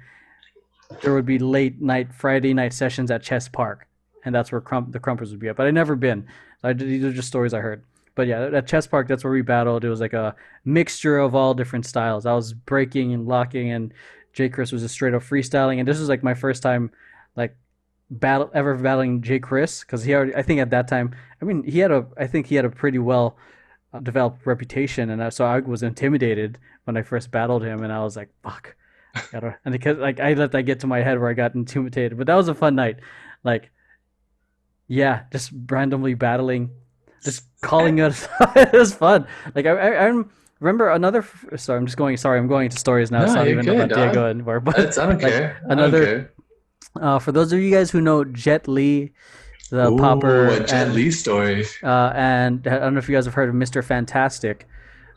there would be late night Friday night sessions at Chess Park, and that's where the crumpers would be at. But I never been. These are just stories I heard. But yeah, at Chess Park, that's where we battled. It was like a mixture of all different styles. I was breaking and locking, and J. Chris was just straight up freestyling. And this was like my first time, like battling J. Chris, because I think at that time, I mean, I think he had a pretty well developed reputation, and so I was intimidated when I first battled him, and I was like, "Fuck," and because like I let that get to my head where I got intimidated. But that was a fun night, like, yeah, just randomly battling, just calling us. It was fun. Like I remember another. Sorry, I'm just going. Sorry, I'm going into stories now. No, it's not you're even good, about dog. Diego anymore. But I don't like care. I don't another. care. For those of you guys who know Jet Li, the Ooh, popper, a Jet Li story. and I don't know if you guys have heard of Mr. Fantastic.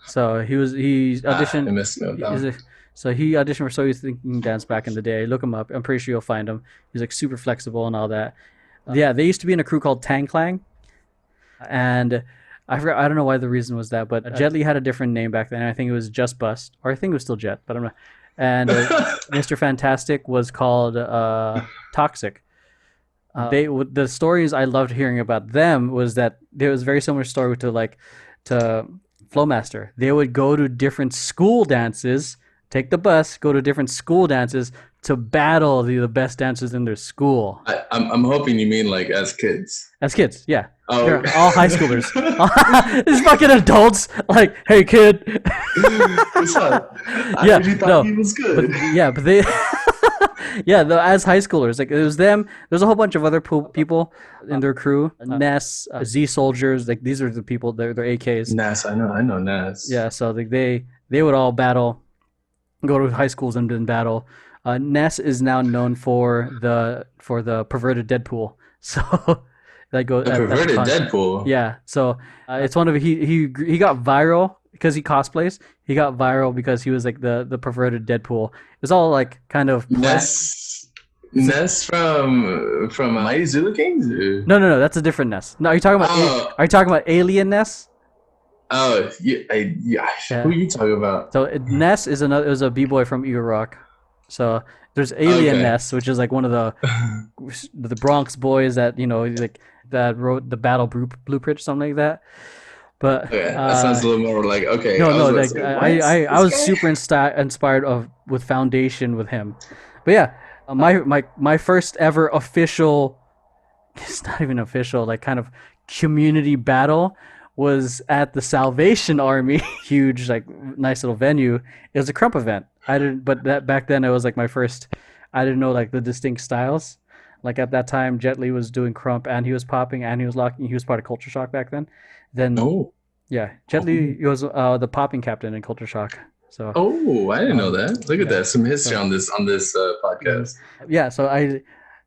So he auditioned. I missed me down. So he auditioned for So You Thinking Dance back in the day. Look him up. I'm pretty sure you'll find him. He's like super flexible and all that. Yeah, they used to be in a crew called Tang Clang, and I forgot. I don't know why the reason was that, but Jet Li had a different name back then. I think it was Just Bust, or I think it was still Jet, but I'm not. And Mr. Fantastic was called Toxic. The stories I loved hearing about them was that there was a very similar story to Flowmaster. They would go to different school dances, take the bus, go to different school dances to battle the best dancers in their school. I'm hoping you mean like as kids. As kids, yeah. Oh, They're all high schoolers. These fucking adults, like, hey kid. What's up? I Yeah, heard you thought no, he was good. but they, yeah, as high schoolers, like it was them. There's a whole bunch of other people in their crew. Ness, Z soldiers, like these are the people. They're AKs. Nas, I know Nas. Yeah, so like they would all battle, go to high schools and then battle. Ness is now known for the perverted Deadpool. So that goes The perverted Deadpool. Yeah, so it's one of he got viral because he cosplays. He got viral because he was like the perverted Deadpool. It was all like kind of Ness from Mighty Zulu Kings. Or? No, that's a different Ness. No, are you talking about are you talking about Alien Ness? Oh, yeah. Who are you talking about? So Ness is it was a b-boy from Iraq. So there's Alien Ness, which is like one of the Bronx boys that like that wrote the battle blueprint or something like that. But that sounds a little more like okay. No, like I was super inspired with Foundation with him. But yeah, my first ever official, it's not even official, like kind of community battle was at the Salvation Army, huge, like nice little venue. It was a crump event. But that back then it was like my first. I didn't know like the distinct styles. Like at that time, Jet Li was doing crump and he was popping and he was locking. He was part of Culture Shock back then. Then yeah, Jet Li was the popping captain in Culture Shock. So I didn't know that. Look at that, some history on this podcast. Yeah, so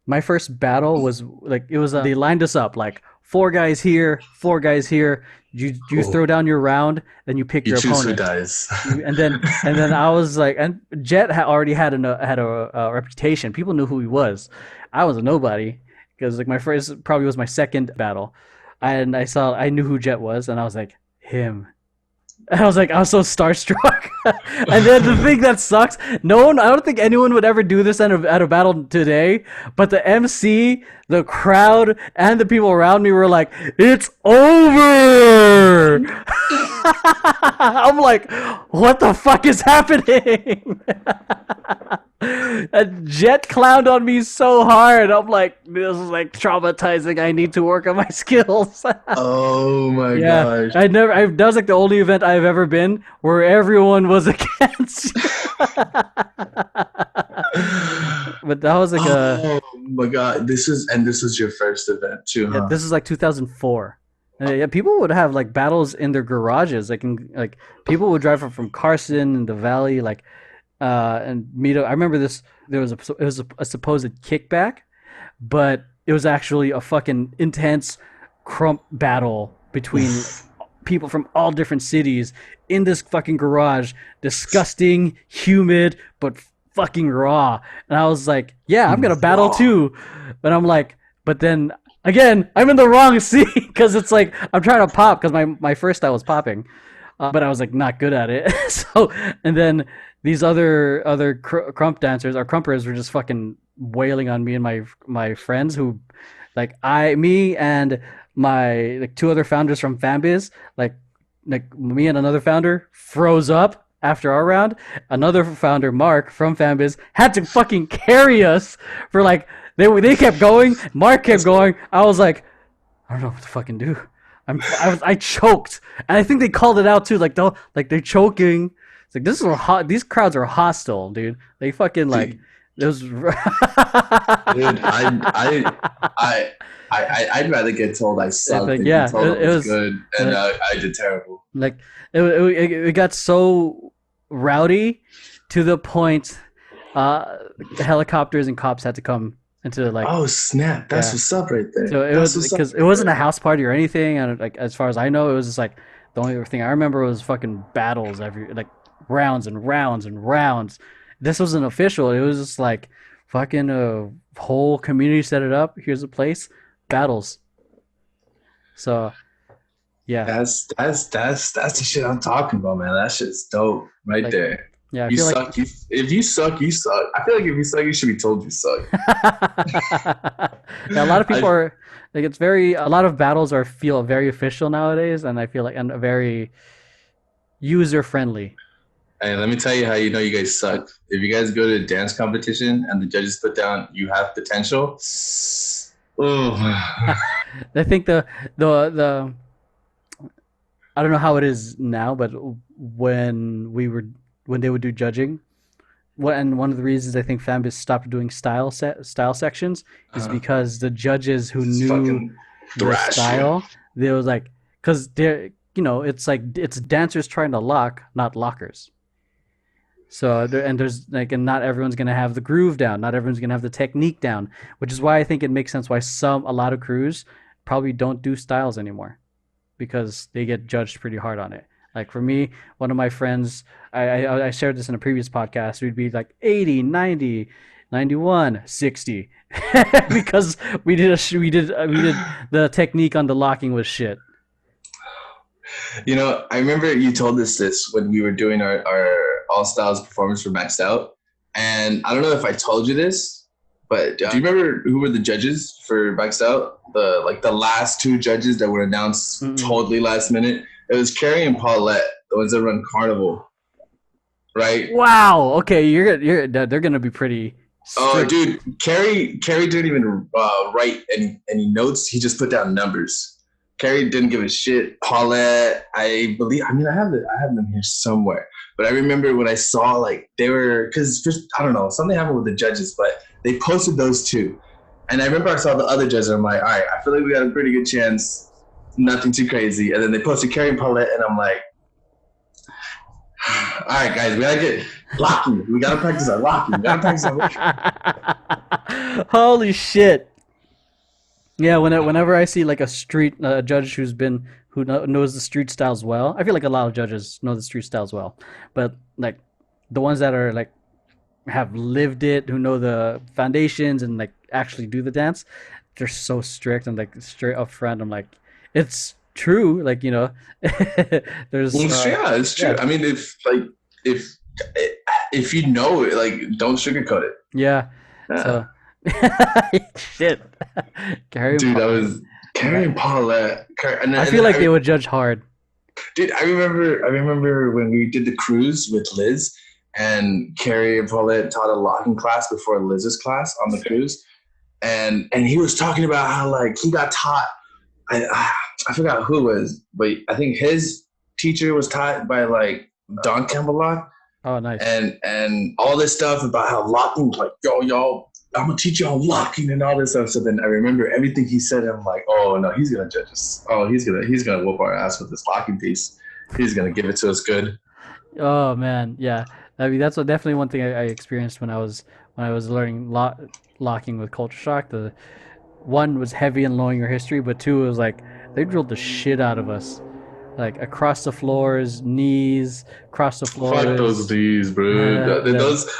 my first battle was like it was they lined us up like 4 guys here, 4 guys here. You throw down your round, then you pick your opponent. Who dies. and then I was like, and Jet already had a reputation. People knew who he was. I was a nobody because like my first probably was my second battle, and I knew who Jet was, and I was like him. And I was so starstruck. And then the thing that sucks, I don't think anyone would ever do this at a battle today, but the MC the crowd and the people around me were like, "It's over." I'm like, "What the fuck is happening?" A jet clowned on me so hard. I'm like, this is like traumatizing. I need to work on my skills. Oh my Yeah, gosh. that was like the only event I've ever been where everyone was against. But that was like Oh my god. This is your first event too, yeah, huh? this is like 2004. And yeah, people would have like battles in their garages. Like people would drive from Carson in the valley, like and meet up. I remember this. It was a supposed kickback, but it was actually a fucking intense crump battle between people from all different cities in this fucking garage. Disgusting, humid, but fucking raw. And I was like, yeah, I'm gonna battle Raw. too. But I'm like, but then again, I'm in the wrong scene because it's like I'm trying to pop because my first style was popping, but I was like not good at it. So and then these other crump dancers or crumpers were just fucking wailing on me and my friends who like me and my like two other founders from Fanbiz, like me and another founder froze up after our round. Another founder, Mark from Fanbiz, had to fucking carry us for like they kept going. Mark kept going. I was like, I don't know what to fucking do. I choked, and I think they called it out too. They're choking. It's like this is hot. These crowds are hostile, dude. They fucking like those. Dude, I'd rather get told I sucked like, than yeah, get told I was was good, and like, I did terrible. like it got so rowdy to the point the helicopters and cops had to come into like Oh snap! That's yeah. what's up right there. So it That's was what's up because it right wasn't a there. house party or anything, and like as far as I know, it was just like the only thing I remember was fucking battles every like rounds and rounds and rounds. This wasn't official. It was just like fucking a whole community set it up. Here's a place, battles. So yeah, That's the shit I'm talking about, man. That shit's dope right like there. yeah, I You feel like suck. If you suck, you suck. I feel like if you suck, you should be told you suck. yeah, a lot of people I are like it's very a lot of battles are feel very official nowadays, and I feel like and very user friendly. Hey, let me tell you how you know you guys suck. If you guys go to a dance competition and the judges put down you have potential, oh, I think the I don't know how it is now, but when we were when they would do judging, and one of the reasons I think Fanbase stopped doing style sections is because the judges who it's knew fucking the thrash you. style, they was like, because they're it's like it's dancers trying to lock, not lockers. So and there's like and not everyone's gonna have the groove down, not everyone's gonna have the technique down, which is why I think it makes sense why a lot of crews probably don't do styles anymore because they get judged pretty hard on it. Like for me, one of my friends, I shared this in a previous podcast, we'd be like 80, 90, 91, 60 because we did the technique on the locking was shit. You know, I remember you told us this when we were doing our All Styles performance for Maxed Out. And I don't know if I told you this, but do you remember who were the judges for Maxed Out? The last two judges that were announced Mm-mm. totally last minute. It was Carrie and Paulette, the ones that run Carnival, right? Wow. Okay, they're gonna be pretty Oh, strict. dude, Carrie didn't even write any notes. He just put down numbers. Carrie didn't give a shit. Paulette, I believe. I mean, I have them here somewhere. But I remember when I saw like they were because I don't know something happened with the judges, but they posted those two, and I remember I saw the other judges. And I'm like, all right, I feel like we got a pretty good chance. Nothing too crazy. And then they posted Carrie and Paulette, and I'm like, all right, guys, we gotta get locking. We gotta practice our locking. We gotta practice our locking. Holy shit! Yeah, whenever I see like a street judge knows the street styles well, I feel like a lot of judges know the street styles well, but like the ones that are like have lived it, who know the foundations and like actually do the dance, they're so strict and like straight up front. I'm like, it's true, like there's Yeah, it's true. yeah I mean, if if you know it, like, don't sugarcoat it. yeah. Yeah. So Shit. Carrie and Dude, that Paulette. was Carrie and That, Paulette. I feel like they would judge hard. Dude, I remember when we did the cruise with Liz, and Carrie and Paulette taught a locking class before Liz's class on the cruise, and he was talking about how like he got taught. I forgot who it was, but I think his teacher was taught by like Don Campbell, Oh, nice. and all this stuff about how locking, like yo, I'm gonna teach you on locking and all this stuff. So then I remember everything he said. I'm like, oh no, he's gonna judge us. Oh, he's gonna whoop our ass with this locking piece. He's gonna give it to us good. Oh man, yeah. I mean, that's definitely one thing I experienced when I was learning locking with culture shock. The one was heavy in knowing your history, but two was like they drilled the shit out of us, like across the floors, knees, across the Fuck those floors. knees, bro. The Those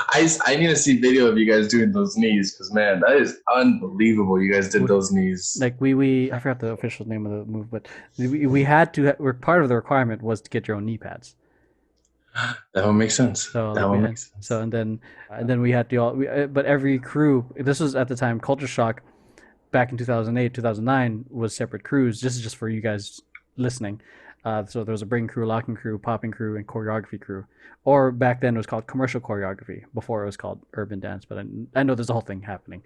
I need to see video of you guys doing those knees because man, that is unbelievable. You guys did those knees. like we I forgot the official name of the move, but we had to. We're part of the requirement was to get your own knee pads. That one makes sense. So That like we one had makes so sense. and then we had to all. But every crew. This was at the time culture shock back in 2008, 2009 was separate crews. This is just for you guys listening. So there was a breaking crew, locking crew, popping crew, and choreography crew. Or back then it was called commercial choreography. Before it was called urban dance. But I know there's a whole thing happening.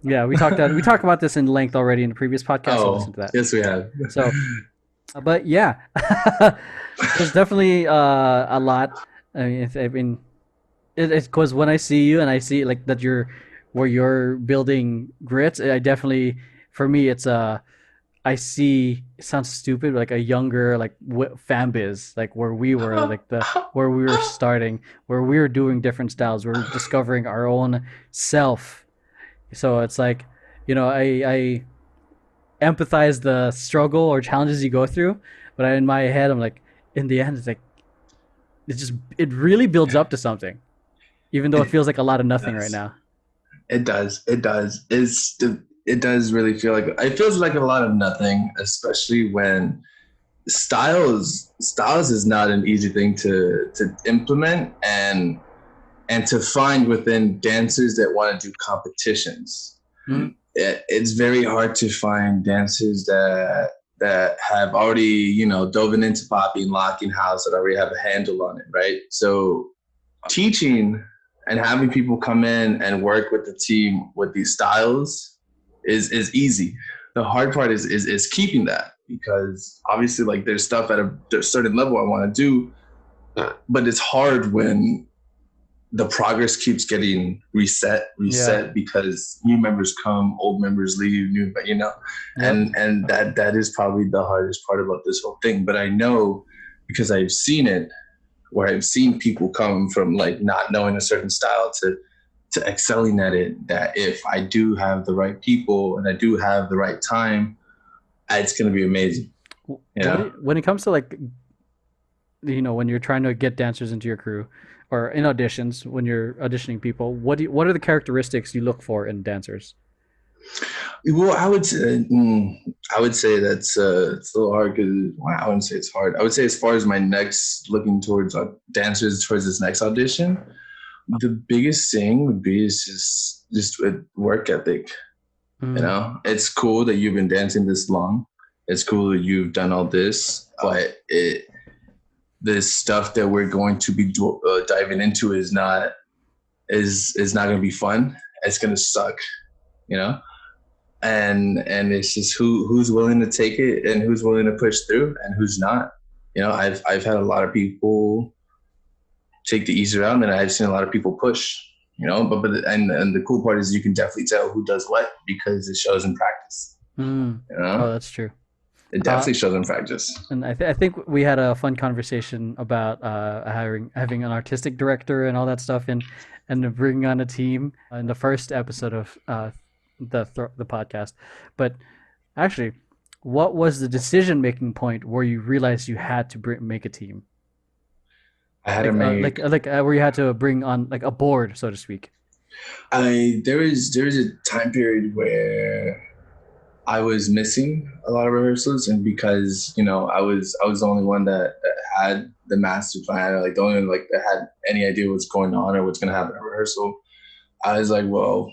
Yeah, we talked about this in length already in the previous podcast. So listen Oh, to that. yes, we have. So, but yeah, there's definitely a lot. I mean, it's because when I see you and I see like that you're where you're building grits, I definitely for me it's I see it sounds stupid like a younger like fan biz like where we were like the where we were starting where we were doing different styles we're discovering our own self. So it's like I empathize the struggle or challenges you go through, but in my head I'm like in the end it's like it really builds up to something even though it It feels like a lot of nothing right does. now. It does. It does. It does really feel like it feels like a lot of nothing, especially when styles is not an easy thing to implement and to find within dancers that want to do competitions. Mm, It's very hard to find dancers that have already dove into popping, locking house, that already have a handle on it, right? So teaching and having people come in and work with the team with these styles is easy. The hard part is keeping that, because obviously like there's stuff at a certain level I want to do, but it's hard when the progress keeps getting yeah. reset because new members come, old members leave, Yep. and that is probably the hardest part about this whole thing. But I know because I've seen it, where I've seen people come from like not knowing a certain style to excelling at it, that if I do have the right people and I do have the right time, it's going to be amazing. You know, When it comes to like when you're trying to get dancers into your crew or in auditions when you're auditioning people, what are the characteristics you look for in dancers? well, I would say that's it's a little hard because well, I wouldn't say it's hard. I would say as far as my next looking towards dancers towards this next audition, the biggest thing would be is just with work ethic. Mm, It's cool that you've been dancing this long. It's cool that you've done all this, but this stuff that we're going to be diving into is not going to be fun. It's going to suck, you know. And it's just who's willing to take it and who's willing to push through and who's not. I've had a lot of people take the easy route, and I've seen a lot of people push. And the cool part is you can definitely tell who does what because it shows in practice. mm. You know, Oh, that's true. it Uh, definitely shows in practice. and I think we had a fun conversation about having an artistic director and all that stuff, and bringing on a team in the first episode of the podcast. But actually, what was the decision making point where you realized you had to make a team? I had to make. Where you had to bring on like a board, so to speak. I there was a time period where I was missing a lot of rehearsals, and because I was the only one that had the master plan, or like the only one that had any idea what's going on or what's going to happen at rehearsal. I was like, well,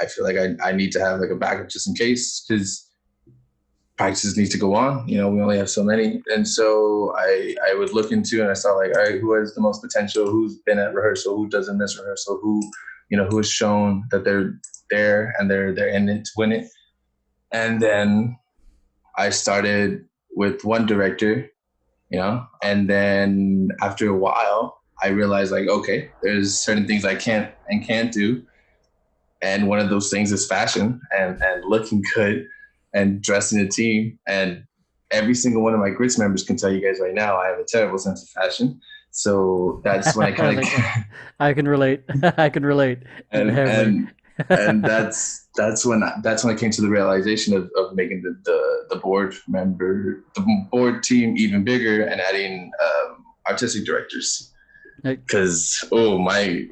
I feel like I need to have like a backup just in case, because practices need to go on. We only have so many. And so I would look into, and I saw like, all right, who has the most potential, who's been at rehearsal, who doesn't miss rehearsal, who has shown that they're there and they're in it to win it. And then I started with one director, and then after a while I realized like, okay, there's certain things I can't do. And one of those things is fashion and looking good and dressing a team. And every single one of my grits members can tell you guys right now, I have a terrible sense of fashion. So that's when I kind of I can relate. I can relate. and that's when I came to the realization of making the board team even bigger and adding artistic directors. Because my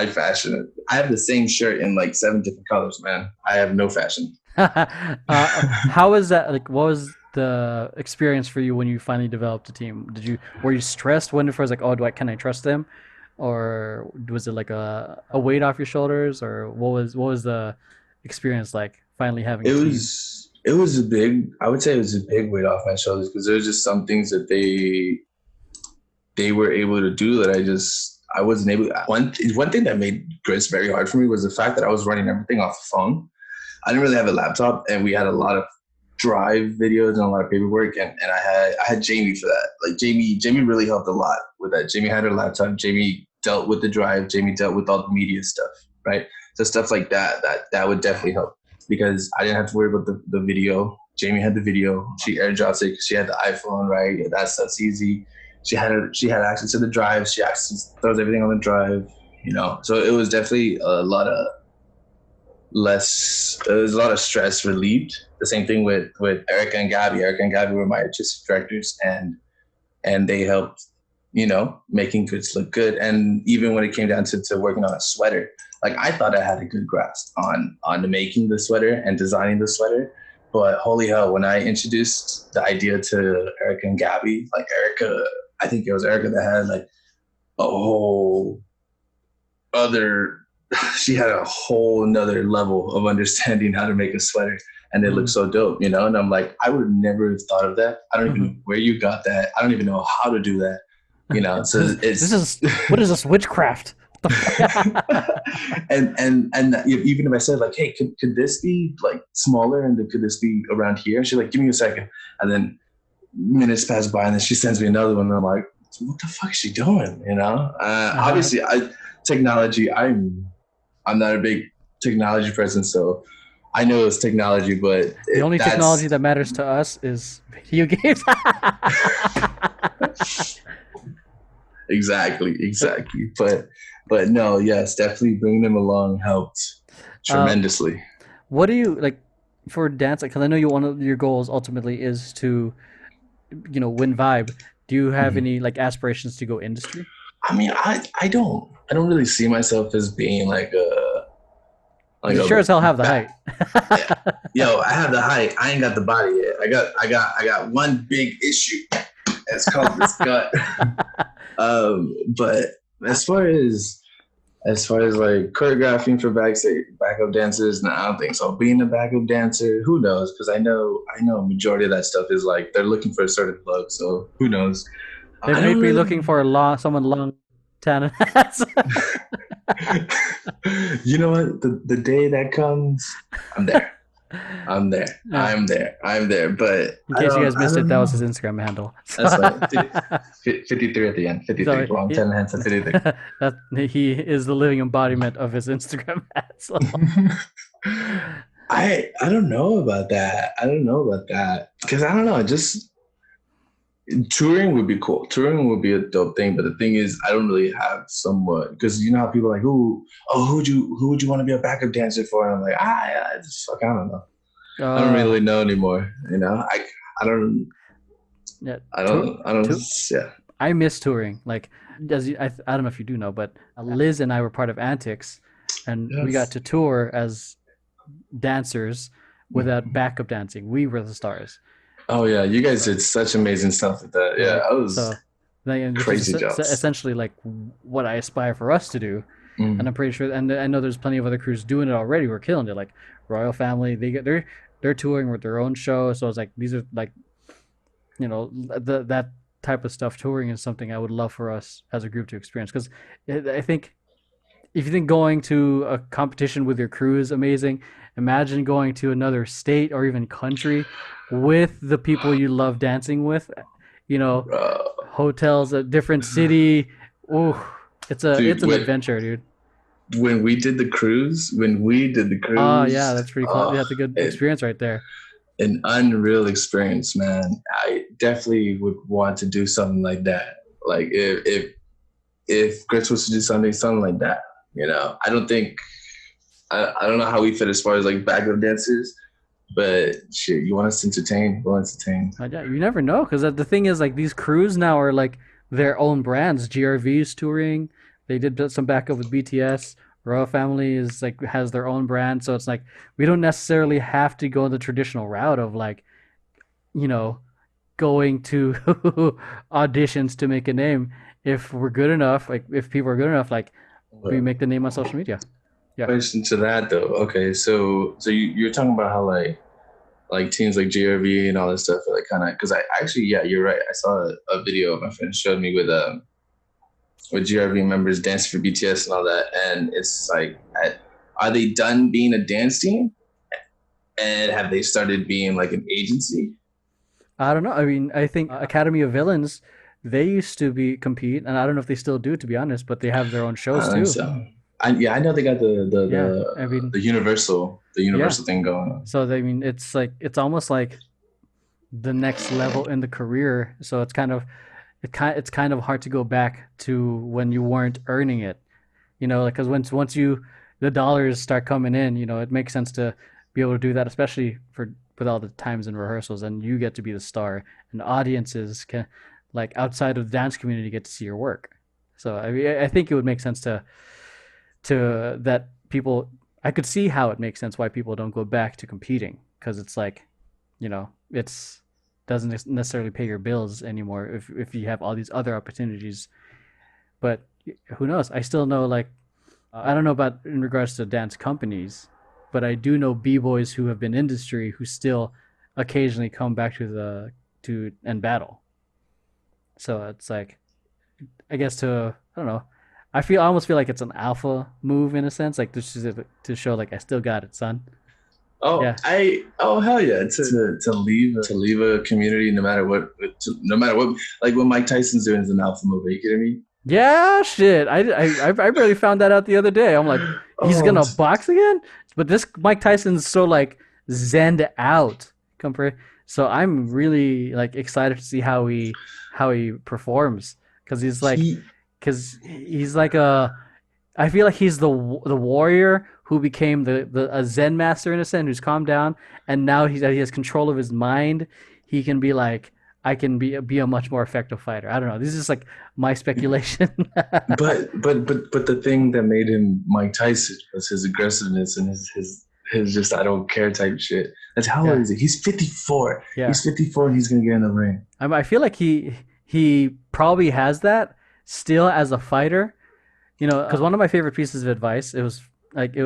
fashion, I have the same shirt in like 7 different colors, man. I have no fashion. How is that? Like, what was the experience for you when you finally developed a team? Were you stressed when it was like, oh, can I trust them, or was it like a weight off your shoulders, or what was the experience like finally having? It was I would say it was a big weight off my shoulders, because there's just some things that they were able to do that I wasn't able. One thing that made grits very hard for me was the fact that I was running everything off the phone. I didn't really have a laptop, and we had a lot of drive videos and a lot of paperwork, and I had Jamie for that. Like Jamie really helped a lot with that. Jamie had her laptop. Jamie dealt with the drive. Jamie dealt with all the media stuff, right? So stuff like that would definitely help, because I didn't have to worry about the video. Jamie had the video. She airdrops it because she had the iPhone, right? Yeah, that stuff's easy. She had access to the drive. She actually throws everything on the drive, So it was definitely a lot of stress relieved. The same thing with Erica and Gabby. Erica and Gabby were my artistic directors, and they helped, making grits look good. And even when it came down to working on a sweater, like I thought I had a good grasp on making the sweater and designing the sweater. But holy hell, when I introduced the idea to Erica and Gabby, like Erica, I think it was Erica that had like a whole other, she had a whole another level of understanding how to make a sweater, and it looked so dope, And I'm like, I would never have thought of that. I don't even know where you got that. I don't even know how to do that, So what is this witchcraft? and even if I said like, hey, could this be like smaller, and could this be around here? She's like, give me a second, and then minutes pass by, and then she sends me another one, and I'm like, what the fuck is she doing? Obviously, technology. I'm not a big technology person, so I know it's technology, but the only technology that matters to us is video games. Exactly. But no, yes, definitely bringing them along helped tremendously. What do you like for dance? Because I know one of your goals ultimately is to, win Vibe. Do you have any like aspirations to go industry? I mean, I don't really see myself as being like a. Like you sure as hell have the height. Yo, I have the height. I ain't got the body yet. I got one big issue. It's called this gut. But as far as like choreographing for backup dancers, no, I don't think so. Being a backup dancer, who knows? Because I know a majority of that stuff is like they're looking for a certain look. So who knows? They may be looking for someone long, tan and handsome. You know what? The day that comes, I'm there. I'm there. But in case you guys missed it, that was his Instagram handle. So. That's right. 53 at the end. 53. Long 10 hands and 53. He is the living embodiment of his Instagram handle. I don't know about that. Because I don't know. Just touring would be cool. Touring would be a dope thing. But the thing is, I don't really have someone, because you know how people are like, who would you want to be a backup dancer for? And I'm like, I don't know. I don't really know anymore. I don't. Yeah. I don't. Yeah. I miss touring. Like, I don't know if you do know, but Liz and I were part of Antics, and we got to tour as dancers without backup dancing. We were the stars. Oh yeah, you guys did such amazing stuff with that. Yeah, I was crazy jobs. Essentially, like what I aspire for us to do and I'm pretty sure, and I know there's plenty of other crews doing it already. We're killing it, like Royal Family. They're touring with their own show, so it's like these are like, that type of stuff. Touring is something I would love for us as a group to experience, because I think if you think going to a competition with your crew is amazing, imagine going to another state or even country with the people you love dancing with. You know, Bro. hotels, a different city. Ooh, Dude, it's an adventure, dude. when we did the Oh yeah, cruise, that's pretty cool. That's a good experience right there. an unreal experience, man. I definitely would want to do something like that. Like if Chris was to do something like that, I don't think I don't know how we fit as far as like backup dancers, but shit, you want us to entertain, we'll entertain. Yeah, you never know, because the thing is, like, these crews now are like their own brands. GRV's touring. They did some backup with BTS. Royal Family is like has their own brand, so it's like we don't necessarily have to go the traditional route of like, you know, going to auditions to make a name. If we're good enough, like if people are good enough, like we make the name on social media. Yeah. Question to that though. Okay, so you're talking about how like teams like GRV and all this stuff are like kind of because I actually yeah you're right. I saw a video my friend showed me with GRV members dancing for BTS and all that, and it's like are they done being a dance team and have they started being like an agency? I don't know. I mean, I think Academy of Villains, they used to be compete, and I don't know if they still do, to be honest. But they have their own shows too. So I know they got Yeah, I mean, the yeah. universal thing going on. So I mean, it's like it's almost like the next level in the career. So it's kind of hard to go back to when you weren't earning it. Like because once you the dollars start coming in, it makes sense to be able to do that, especially for with all the times in rehearsals, and you get to be the star, and audiences can like outside of the dance community get to see your work. So I mean, I think it would make sense to that people. I could see how it makes sense why people don't go back to competing, because it's like, it's doesn't necessarily pay your bills anymore if you have all these other opportunities. But who knows? I still know, like, I don't know about in regards to dance companies, but I do know b-boys who have been industry who still occasionally come back to and battle. So it's like, I guess I don't know. I almost feel like it's an alpha move in a sense, like to show like I still got it, son. Oh, Yeah. hell yeah! To leave a community, no matter what, like what Mike Tyson's doing is an alpha move. Are you kidding me? Yeah, shit. I barely found that out the other day. I'm like, he's Oh, gonna box again? But this Mike Tyson's so like zenned out compared. So I'm really like excited to see how he performs, because he he's like a I feel like he's the warrior who became the a Zen master in a sense, who's calmed down, and now he has control of his mind. He can be like, I can be a much more effective fighter. I don't know. This is just like my speculation. but the thing that made him Mike Tyson was his aggressiveness and his just I don't care type shit. That's how old Yeah, is he? He's 54. yeah. He's 54 and he's gonna get in the ring. I feel like he probably has that still as a fighter. Because one of my favorite pieces of advice, it was like,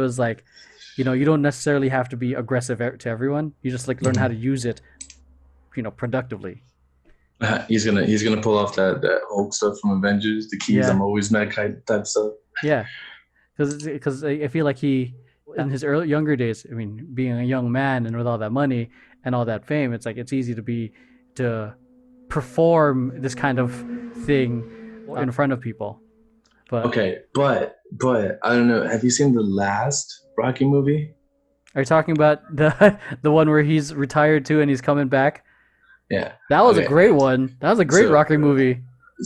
you don't necessarily have to be aggressive to everyone. You just like learn how to use it, productively. He's gonna pull off that Hulk stuff from Avengers, the keys Yeah, I'm always mad type stuff. yeah. Because I feel like he in his younger days. I mean, being a young man and with all that money and all that fame, it's like it's easy to perform this kind of thing in front of people. But Okay, but I don't know. Have you seen the last Rocky movie? are you talking about the one where he's retired too and he's coming back? Yeah. That was a Okay. great one. That was a great So Rocky movie.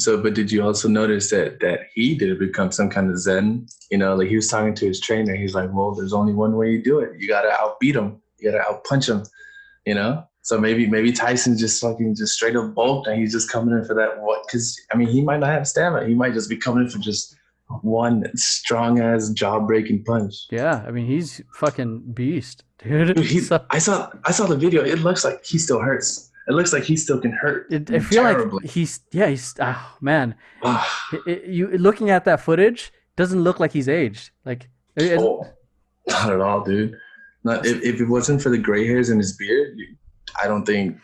but did you also notice that he did become some kind of Zen? Like he was talking to his trainer. He's like, well, there's only one way you do it. You gotta outbeat him. You gotta outpunch him. So maybe Tyson's just fucking just straight up bulked and he's just coming in for that what? Because I mean, he might not have stamina. He might just be coming in for just one strong ass jaw breaking punch. Yeah, I mean he's fucking beast, dude. Dude, So I saw the video. It looks like he still hurts. It looks like he still can hurt I feel like terribly. he's oh man, Ah, you looking at that footage doesn't look like he's aged. Like, Oh, not at all, dude. Not if it wasn't for the gray hairs in his beard, I don't think.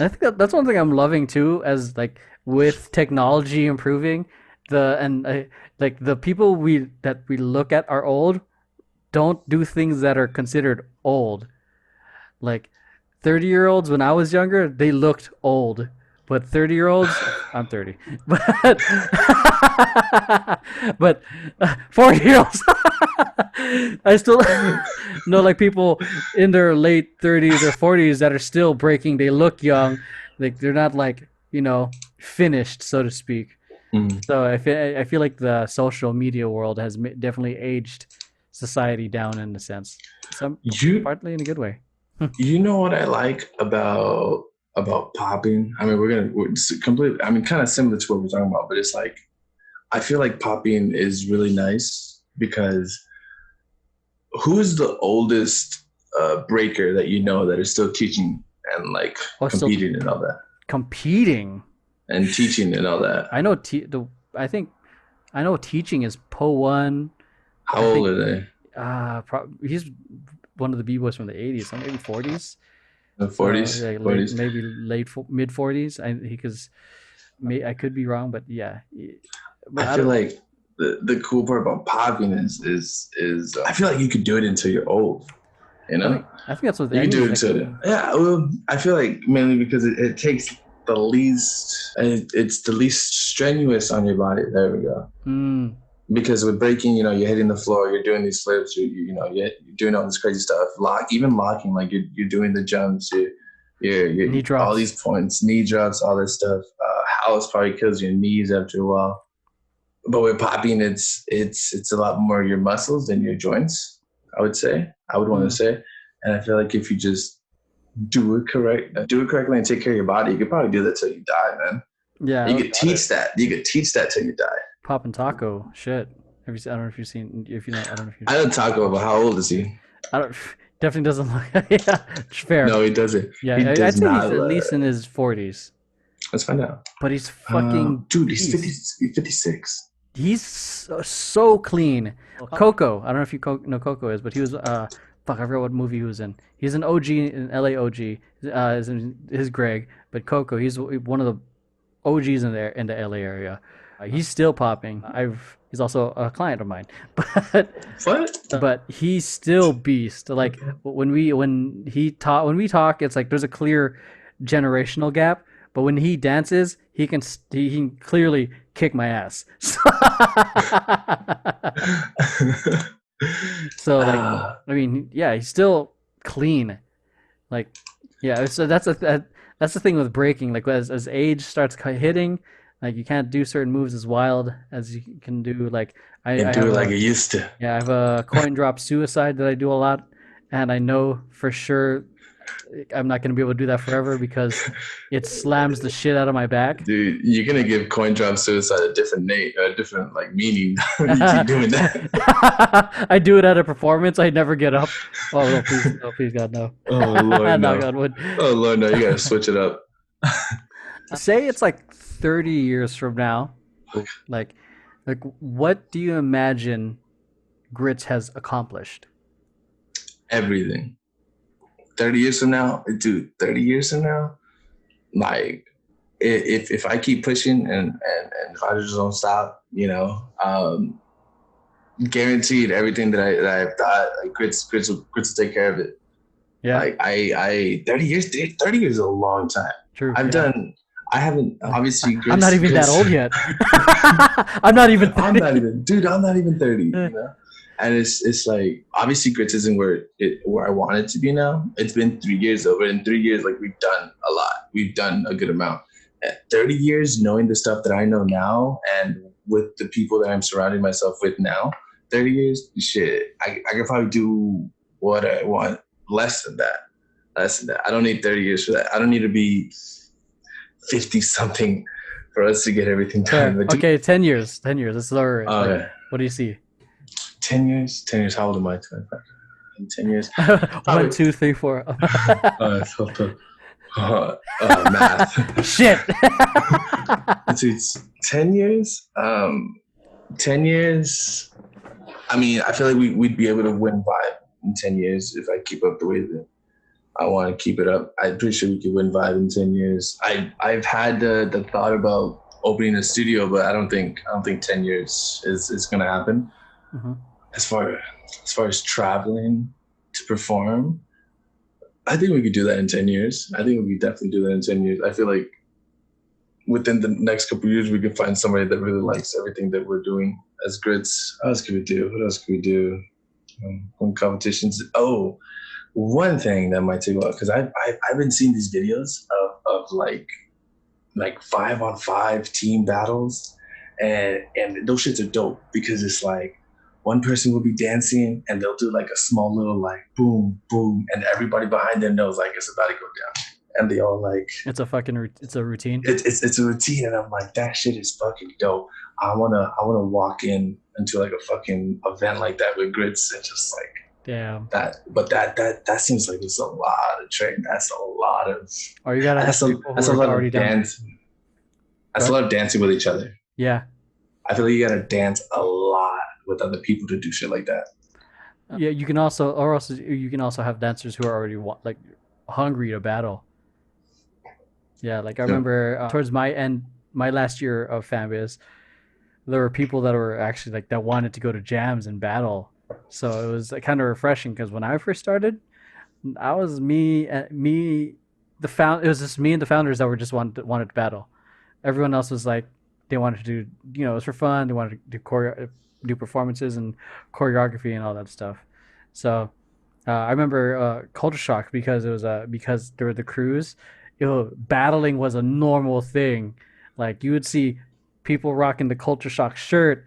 I think that's one thing I'm loving too, as like with technology improving, like the people we look at are old don't do things that are considered old. Like 30-year-olds when I was younger, they looked old. But 30-year-olds, I'm 30. But but 40-year-olds I still know like people in their late 30s or 40s that are still breaking. They look young. Like they're not like, finished, so to speak. Mm. So I feel like the social media world has definitely aged society down in a sense. Some partly in a good way. You know what I like about popping? I mean, we're completely. I mean, kind of similar to what we're talking about, but it's like I feel like popping is really nice because who's the oldest breaker that you know that is still teaching and like competing and all that? Competing and teaching and all that. I know. I know teaching is Po1. How old are they? He's one of the b-boys from the 80s, so maybe 40s. The 40s, yeah, 40s. Maybe mid 40s. I could be wrong, but yeah. But I feel like the cool part about popping is I feel like you could do it until you're old. You know, I think that's what you can do it until. Yeah, well, I feel like mainly because it takes the least. It's the least strenuous on your body. There we go. Because with breaking, you're hitting the floor, you're doing these flips, you're doing all this crazy stuff. Even locking, like you're doing the jumps, you're knee drops, all these points, knee drops, all this stuff. House probably kills your knees after a while. But with popping, it's a lot more your muscles than your joints. I would want to say, and I feel like if you just do it correctly, and take care of your body, you could probably do that till you die, man. Yeah, you could teach that. You could teach that till you die. Pop and Taco, shit. I don't know if you've seen. If you know, I don't know if you. I know Taco, but how old is he? Definitely doesn't look. Yeah, fair. No, he doesn't. Yeah, I'd say he's at least in his 40s. Let's find out. But he's fucking dude. He's 56. He's so clean. Coco. I don't know if you know Coco is, but he was I forgot what movie he was in. He's an OG, an LA OG. His Greg, but Coco. He's one of the OGs in the LA area. He's still popping. He's also a client of mine, but he's still beast. Like when we talk, it's like there's a clear generational gap. But when he dances, he can clearly kick my ass. So like, I mean, yeah, he's still clean. Like, yeah. So that's the thing with breaking. Like as age starts hitting. Like you can't do certain moves as wild as you can do. Like I do it like you used to. Yeah, I have a coin drop suicide that I do a lot, and I know for sure I'm not gonna be able to do that forever because it slams the shit out of my back. Dude, you're gonna give coin drop suicide a different like meaning. You keep doing that. I do it at a performance. I never get up. Oh no, please, God, no. Oh Lord, no. God would. Oh Lord, no! You gotta switch it up. Say it's like 30 years from now, like what do you imagine Grits has accomplished? Everything. 30 years from now, dude, 30 years from now, like if I keep pushing and if I just don't stop, guaranteed everything that I've thought, like Grits will take care of it. Yeah. Like I 30 years is a long time. True. I haven't obviously. I'm not even that old yet. I'm not even 30. I'm not even 30. And it's like obviously Grits isn't where I want it to be now. It's been 3 years though, but in 3 years, like we've done a lot. We've done a good amount. At 30 years, knowing the stuff that I know now, and with the people that I'm surrounding myself with now, 30 years, shit, I could probably do what I want. Less than that. I don't need 30 years for that. I don't need to be 50 something for us to get everything done. Okay, 10 years. Let's lower it. Okay. What do you see? 10 years? 10 years. How old am I? 25. In 10 years? 1, 2, 3, 4. Math. Shit. It's 10 years. 10 years. I mean, I feel like we'd be able to win Vibe in 10 years if I keep up the way that I want to keep it up. I'm pretty sure we could win Vibe in 10 years. I've had the thought about opening a studio, but I don't think 10 years is gonna happen. Mm-hmm. As far as traveling to perform, I think we could do that in 10 years. I think we could definitely do that in 10 years. I feel like within the next couple of years, we could find somebody that really likes everything that we're doing as grits. What else could we do? Competitions. Oh, one thing that might take a while, because I've been seeing these videos of like 5-on-5 team battles, and those shits are dope because it's like one person will be dancing and they'll do like a small little like boom boom, and everybody behind them knows like it's about to go down, and they all like it's a routine. It's a routine, and I'm like, that shit is fucking dope. I wanna walk into like a fucking event like that with grits and just like damn that. But that seems like it's a lot of training. That's a lot of. Or you gotta have people who are already dance. That's a lot of dancing with each other. Yeah. I feel like you gotta dance a lot with other people to do shit like that. Yeah, you can also have dancers who are already like hungry to battle. Yeah, like I remember towards my last year of fanbase, there were people that were actually like that wanted to go to jams and battle. So it was kind of refreshing because when I first started, I was it was just me and the founders that were just wanted to battle. Everyone else was like they wanted to do, it was for fun. They wanted to do performances and choreography and all that stuff. So I remember Culture Shock because it was because there were the crews. Battling was a normal thing. Like you would see people rocking the Culture Shock shirt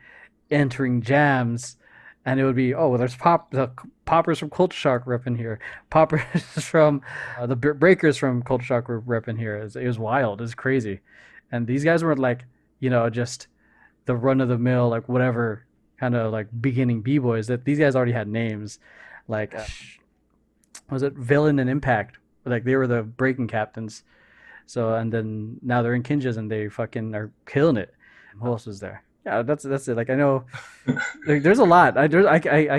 entering jams, and it would be, oh, well, there's the poppers from Culture Shock repping here, poppers from the breakers from Culture Shock were repping here. It was wild. It was crazy, and these guys weren't like just the run of the mill like whatever kind of like beginning b-boys. That these guys already had names, like was it Villain and Impact? Like they were the breaking captains. So and then now they're in Kinjas and they fucking are killing it. Who else was there? Yeah, that's it. Like I know, like, there's a lot. I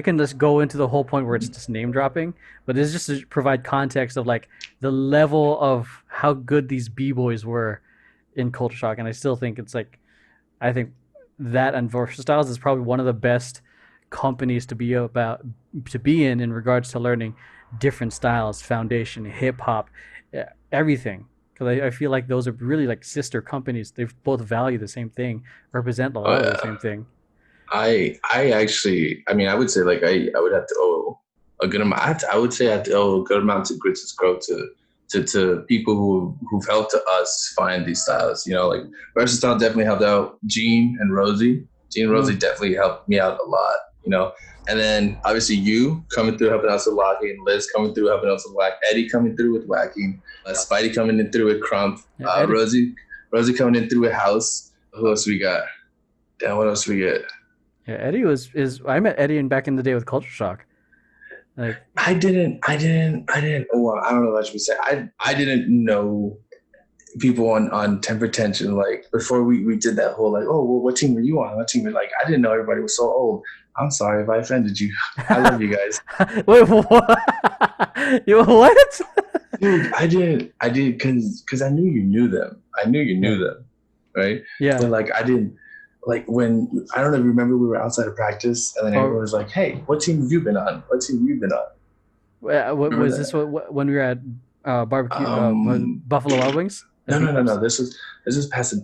can just go into the whole point where it's just name dropping, but it's just to provide context of like the level of how good these b-boys were in Culture Shock, and I still think it's like, I think that and Versatiles is probably one of the best companies to be in regards to learning different styles, foundation, hip hop, everything. Because I feel like those are really like sister companies. They both value the same thing, represent a lot of the same thing. I actually, I mean, I would say like I would have to owe a good amount. I would say I have to owe a good amount to Grits' growth to people who've helped us find these styles. Like Versatile definitely helped out Gene and Rosie. Gene and Rosie definitely helped me out a lot. And then obviously you coming through helping us with locking, Liz coming through helping us with whack, Eddie coming through with whacking, Spidey coming in through with crump, Rosie coming in through with house. Who else we got? Damn, what else we get? Yeah, Eddie I met Eddie back in the day with Culture Shock. Like I didn't. Well, I don't know what I should say. I didn't know people on Temper Tension like before we did that whole like, oh, well, what team were you on? What team were like? I didn't know everybody was so old. I'm sorry if I offended you. I love you guys. Wait, what? You what? Dude, I did because I knew you knew them. I knew you knew them, right? Yeah. But like I didn't. Like when I don't know if you remember we were outside of practice and then everyone was like, "Hey, what team have you been on? What team have you been on?" What was this? When we were at barbecue Buffalo Wild Wings? No. This was past.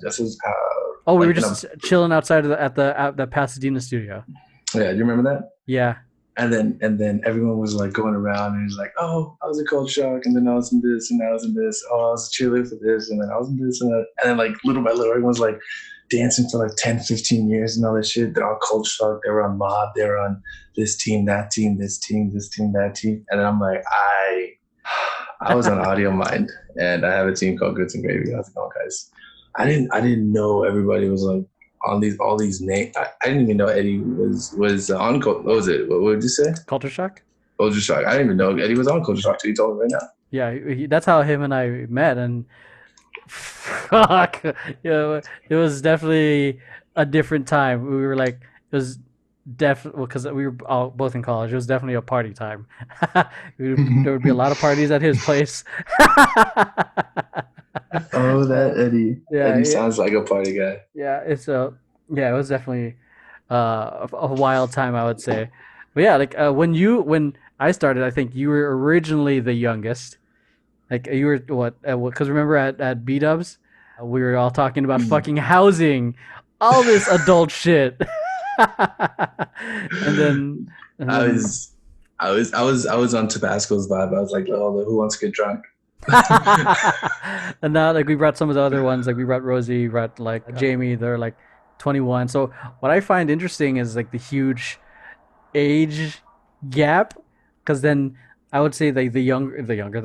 Oh, we were just chilling outside of at the Pasadena studio. Yeah, do you remember that? Yeah. And then everyone was like going around and it was like, oh, I was a Culture Shock, and then I was in this, and I was in this. Oh, I was a cheerleader for this, and then I was in this, and that. And then like little by little, everyone's like dancing for like 10, 15 years and all that shit. They're on Culture Shock. They were on Mob. They were on this team, that team, this team, this team, that team. And then I'm like, I was on Audio Mind, and I have a team called Goods and Gravy. How's it going, guys? I didn't know everybody was like on all these names. I didn't even know Eddie was on. What was it? What did you say? Culture Shock. Culture Shock. I didn't even know Eddie was on Culture Shock till you told me right now. Yeah, that's how him and I met, and fuck, it was definitely a different time. We were like, it was definitely because we were all both in college. It was definitely a party time. There would be a lot of parties at his place. Oh, that Eddie. Yeah, Eddie yeah, sounds like a party guy. yeah. It's a yeah. It was definitely a wild time, I would say. But yeah, like when I started, I think you were originally the youngest. Like you were what? Because remember at B Dubs, we were all talking about Mm. fucking housing, all this adult shit, and then and I then was, I was on Tabasco's vibe. I was like, oh, who wants to get drunk? and now like we brought some of the other ones, like we brought Rosie, we brought like Jamie. They're like 21. So what I find interesting is like the huge age gap, because then I would say like the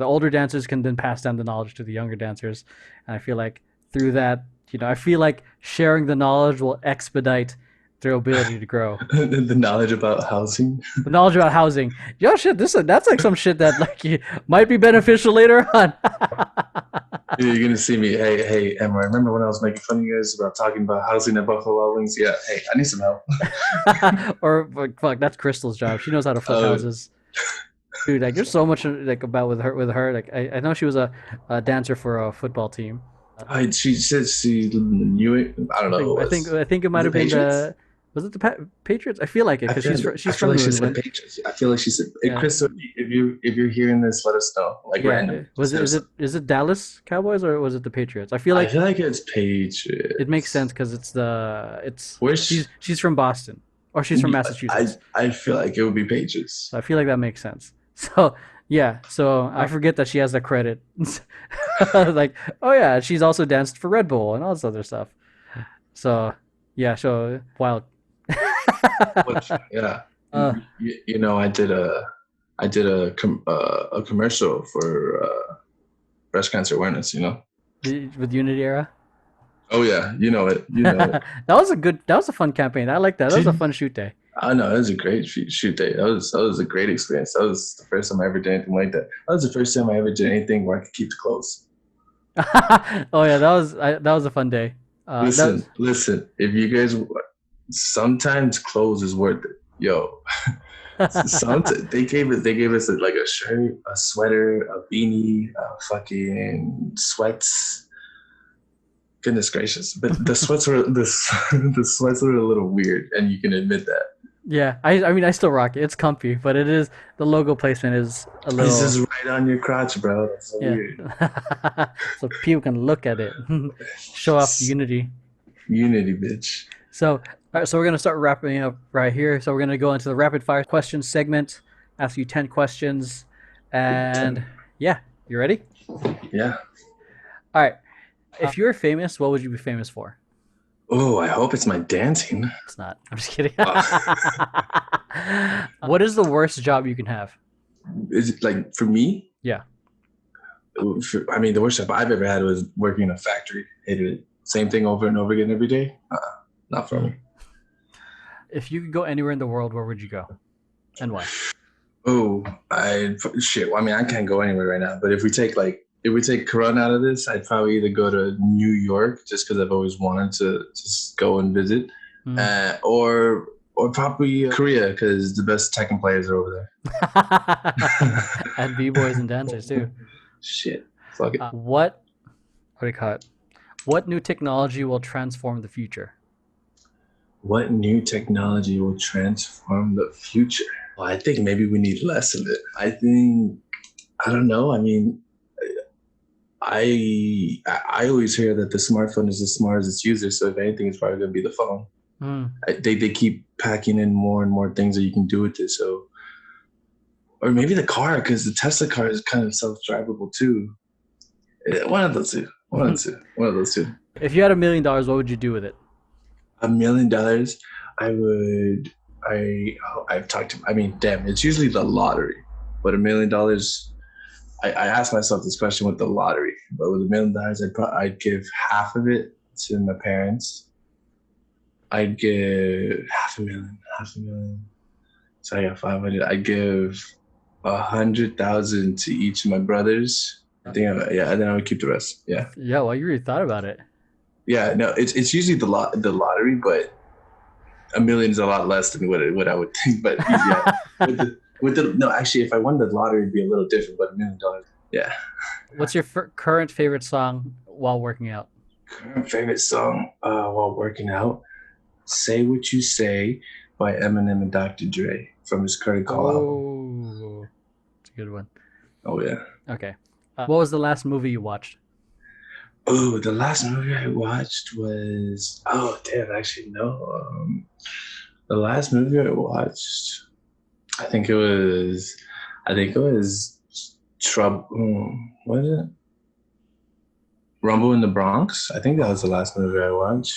older dancers can then pass down the knowledge to the younger dancers, and I feel like through that, I feel like sharing the knowledge will expedite their ability to grow. The knowledge about housing. The knowledge about housing, yo, shit, that's like some shit that like might be beneficial later on. You're gonna see me. Hey, hey, Emeroy. Remember when I was making fun of you guys about talking about housing at Buffalo Wild Wings? Yeah. Hey, I need some help. Or like, fuck, that's Crystal's job. She knows how to flip Oh, houses. Dude, like there's so much like about with her. Like I know she was a dancer for a football team. she said she knew it. I don't I know who think it I think was. I think it might Was have it been Patriots? the was it the Patriots? I feel like it because I she's feel from like New she said England. Patriots. I feel like she said, hey, Yeah, Crystal, if you're hearing this, let us know. Like yeah. randomly, Was just it let us know. is it Dallas Cowboys or was it the Patriots? I feel I like feel like it's it makes sense Patriots. because it's Where's she's from Boston or she's from Massachusetts. I feel like it would be Patriots. So I feel like that makes sense. So yeah, so I forget that she has the credit. Like, oh yeah, she's also danced for Red Bull and all this other stuff. So yeah, so wild. What? Yeah, uh, I did a commercial for breast cancer awareness. with Unity Era. Oh yeah, you know it. You know it. That was a fun campaign. I like that. That was a Did fun shoot day. I know it was a great shoot day. That was a great experience. That was the first time I ever did anything like that. That was the first time I ever did anything where I could keep the clothes. Oh yeah, that was a fun day. That was, Listen. If you guys, sometimes clothes is worth it. Yo, sometimes they gave us like a shirt, a sweater, a beanie, fucking sweats. Goodness gracious! But the sweats were the sweats were a little weird, and you can admit that. yeah. I mean I still rock it. It's comfy, but it is the logo placement is a This little is right on your crotch, bro. That's so yeah. weird. So people can look at it, show off Unity. Unity, bitch. So, all right, so we're gonna start wrapping up right here. So we're gonna go into the rapid fire questions segment. Ask you 10 questions, and yeah, you ready? Yeah. All right. If you were famous, what would you be famous for? Oh, I hope it's my dancing. It's not. I'm just kidding. Uh, What is the worst job you can have? is it like for me? Yeah. I mean, the worst job I've ever had was working in a factory. Hated it. Same thing over and over again every day. Not for me. If you could go anywhere in the world, where would you go, and why? Oh, I shit. Well, I mean, I can't go anywhere right now. But if we take Corona out of this, I'd probably either go to New York just because I've always wanted to just go and visit, Mm. or probably Korea because the best Tekken players are over And b boys and dancers there. too. Shit, fuck it. What do you call it? What new technology will transform the future? What new technology will transform the future? Well, I think maybe we need less of it. I don't know. I mean, I always hear that the smartphone is as smart as its user. So if anything, it's probably going to be the phone. Mm. They keep packing in more and more things that you can do with it. So, or maybe the car, because the Tesla car is kind of self-drivable too. One of those two. One of those two. One of those two. If you had $1 million, what would you do with it? $1 million, I would. I've talked to. I mean, damn, it's usually the lottery, but $1 million. I asked myself this question with the lottery, but with $1 million, I'd give half of it to my parents. I'd give half a million. So I got 500. I'd give 100,000 to each of my brothers. I think, yeah, and then I would keep the rest. Yeah. Yeah, well, you really thought about it. Yeah, no, it's usually the lottery, but a million is a lot less than what I would think. But yeah, with the no, actually, if I won the lottery, it'd be a little different. But $1 million, yeah. What's your current favorite song while working out? Current favorite song while working out: "Say What You Say" by Eminem and Dr. Dre from his Curry Call album. Oh, it's a good one. Oh yeah. Okay. What was the last movie you watched? Oh, the last movie I watched was damn, actually no. The last movie I watched, I think it was, I think it was Trouble. What is it? Rumble in the Bronx. I think that was the last movie I watched.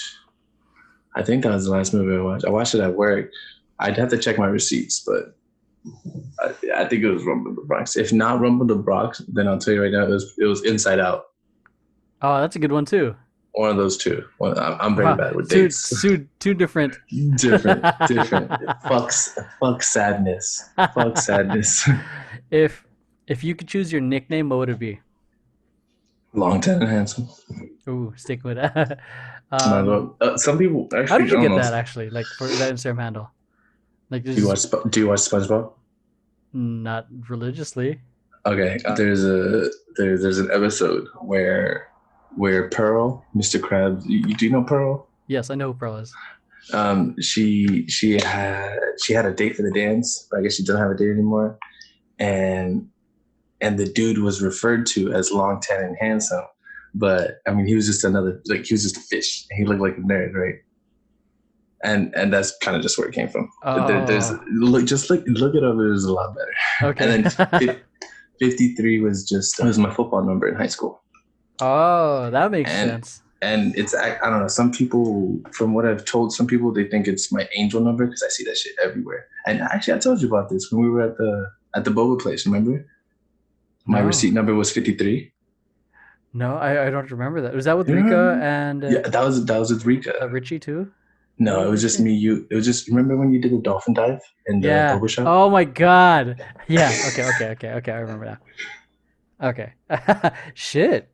I think that was the last movie I watched. I watched it at work. I'd have to check my receipts, but I think it was Rumble in the Bronx. If not Rumble in the Bronx, then I'll tell you right now, it was Inside Out. Oh, that's a good one too. One of those two. I'm very Wow, bad with two, dates. two different. Different. Fuck sadness. Fuck sadness. if if you could choose your nickname, what would it be? Long, tan, and handsome. Ooh, stick with that. My some people How actually, did I you don't get know. that actually? Like for that Instagram handle? Like Do you this is watch Do you watch SpongeBob? not religiously. Okay, there's an episode where Pearl, Mr. Krabs, do you know Pearl? Yes, I know who Pro is. She had a date for the dance, but I guess she doesn't have a date anymore. And the dude was referred to as long, tan, and handsome. But I mean, he was just he was just a fish. He looked like a nerd, right? And that's kind of just where it came from. There's Oh, look it up. It was a lot better. okay. And then 53 was my football number in high school. Oh, that makes And sense. I don't know. Some people, from what I've told some people, they think it's my angel number because I see that shit everywhere. And actually, I told you about this when we were at the boba place. Remember? My No, receipt number was 53. no, I don't remember that. Was that with You Rika remember? and Yeah, that was with Rika. Richie too? That No, was it was just Richie. me. It was just, remember when you did the dolphin dive in the Yeah. boba shop? Oh my God. Yeah. Okay. Okay. Okay. Okay. I remember now. Okay. Shit.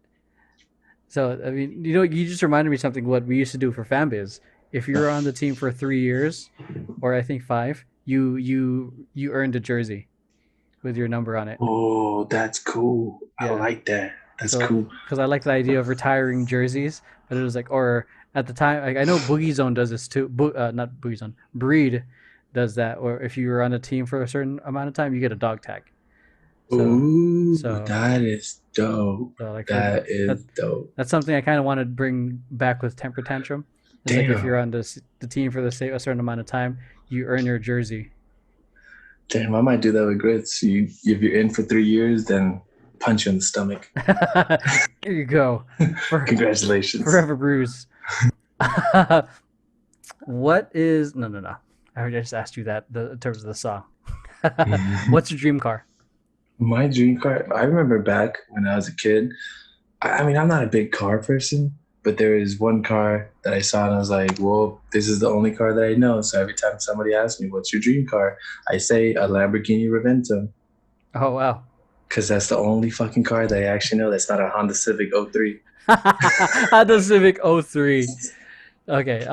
So I mean, you just reminded me something. What we used to do for fanbase. If you were on the team for 3 years, or I think five, you earned a jersey with your number on it. Oh, that's cool. I Yeah. like that. That's So, cool. because I like the idea of retiring jerseys, but it was like, or at the time, like, I know Boogie Zone does this too. Not Boogie Zone, Breed does that. Or if you were on a team for a certain amount of time, you get a dog tag. So, Ooh, so, that is dope. so like for That that, is dope. that's something I kind of want to bring back with Temper Tantrum. It's like if you're Damn. on the team for a certain amount of time, you earn your jersey. Damn, I might do that with grits. If you're in for 3 years, then punch you in the stomach. Here you go, for Congratulations. forever bruise. What is no no no? I already just asked you that in terms of the song. What's your dream car? My dream car, I remember back when I was a kid. I mean, I'm not a big car person, but there is one car that I saw and I was like, well, this is the only car that I know. So every time somebody asks me, what's your dream car? I say a Lamborghini Revento Oh wow. because that's the only fucking car that I actually know that's not a Honda Civic '03. The Civic '03. Okay.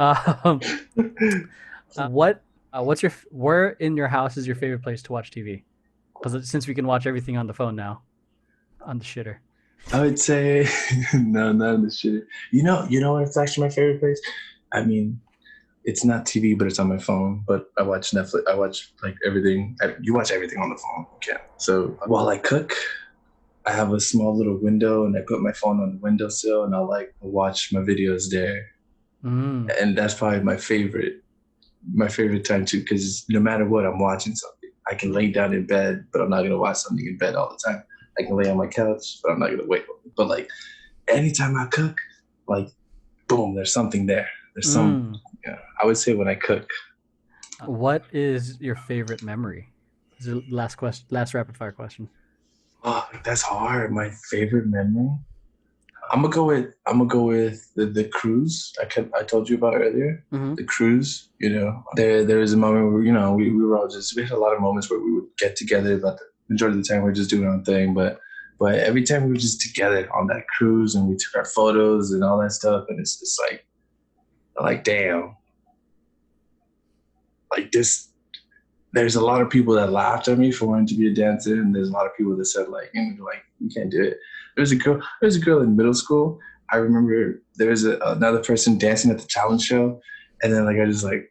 What? Where in your house is your favorite place to watch TV? Because since we can watch everything on the phone now, on the shitter. I would say no, not in the shit. You know what? It's actually my favorite place. I mean, it's not TV, but it's on my phone. But I watch Netflix. I watch like everything. You watch everything on the phone. You can. So while I cook, I have a small little window, and I put my phone on the windowsill, and I'll like watch my videos there. Mm. And that's probably my favorite time too, because no matter what, I'm watching something. I can lay down in bed, but I'm not gonna watch something in bed all the time. I can lay on my couch, but I'm not gonna wait. But like anytime I cook, like boom, there's something there. There's some. Mm. Yeah, I would say when I cook. What is your favorite memory? This is the last question. Last rapid fire question. Oh, that's hard. My favorite memory. I'm gonna go with the cruise I told you about earlier. Mm-hmm. The cruise, there was a moment where we had a lot of moments where we would get together, but the majority of the time we are just doing our own thing. But But every time we were just together on that cruise and we took our photos and all that stuff, and it's just like damn, like this. There's a lot of people that laughed at me for wanting to be a dancer, and there's a lot of people that said like, you can't do it. There's a girl in middle school. I remember there was another person dancing at the talent show, and then I was like,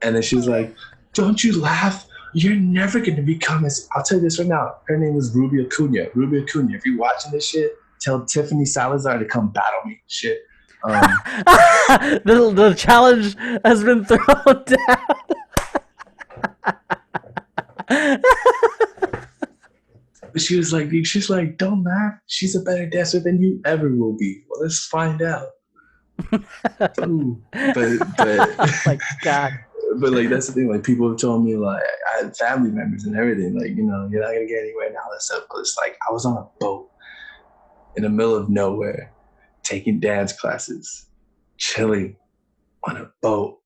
and then she was like, "Don't you laugh? You're never gonna become as." I'll tell you this right now. Her name is Ruby Acuna. Ruby Acuna. If you're watching this shit, tell Tiffany Salazar to come battle me. Shit. The challenge has been thrown down. She's like, don't laugh. She's a better dancer than you ever will be. Well, let's find out. Ooh. But Oh my God. But like that's the thing. Like people have told me, like I had family members and everything. Like you're not gonna get anywhere now. That stuff. But it's like I was on a boat in the middle of nowhere, taking dance classes, chilling on a boat,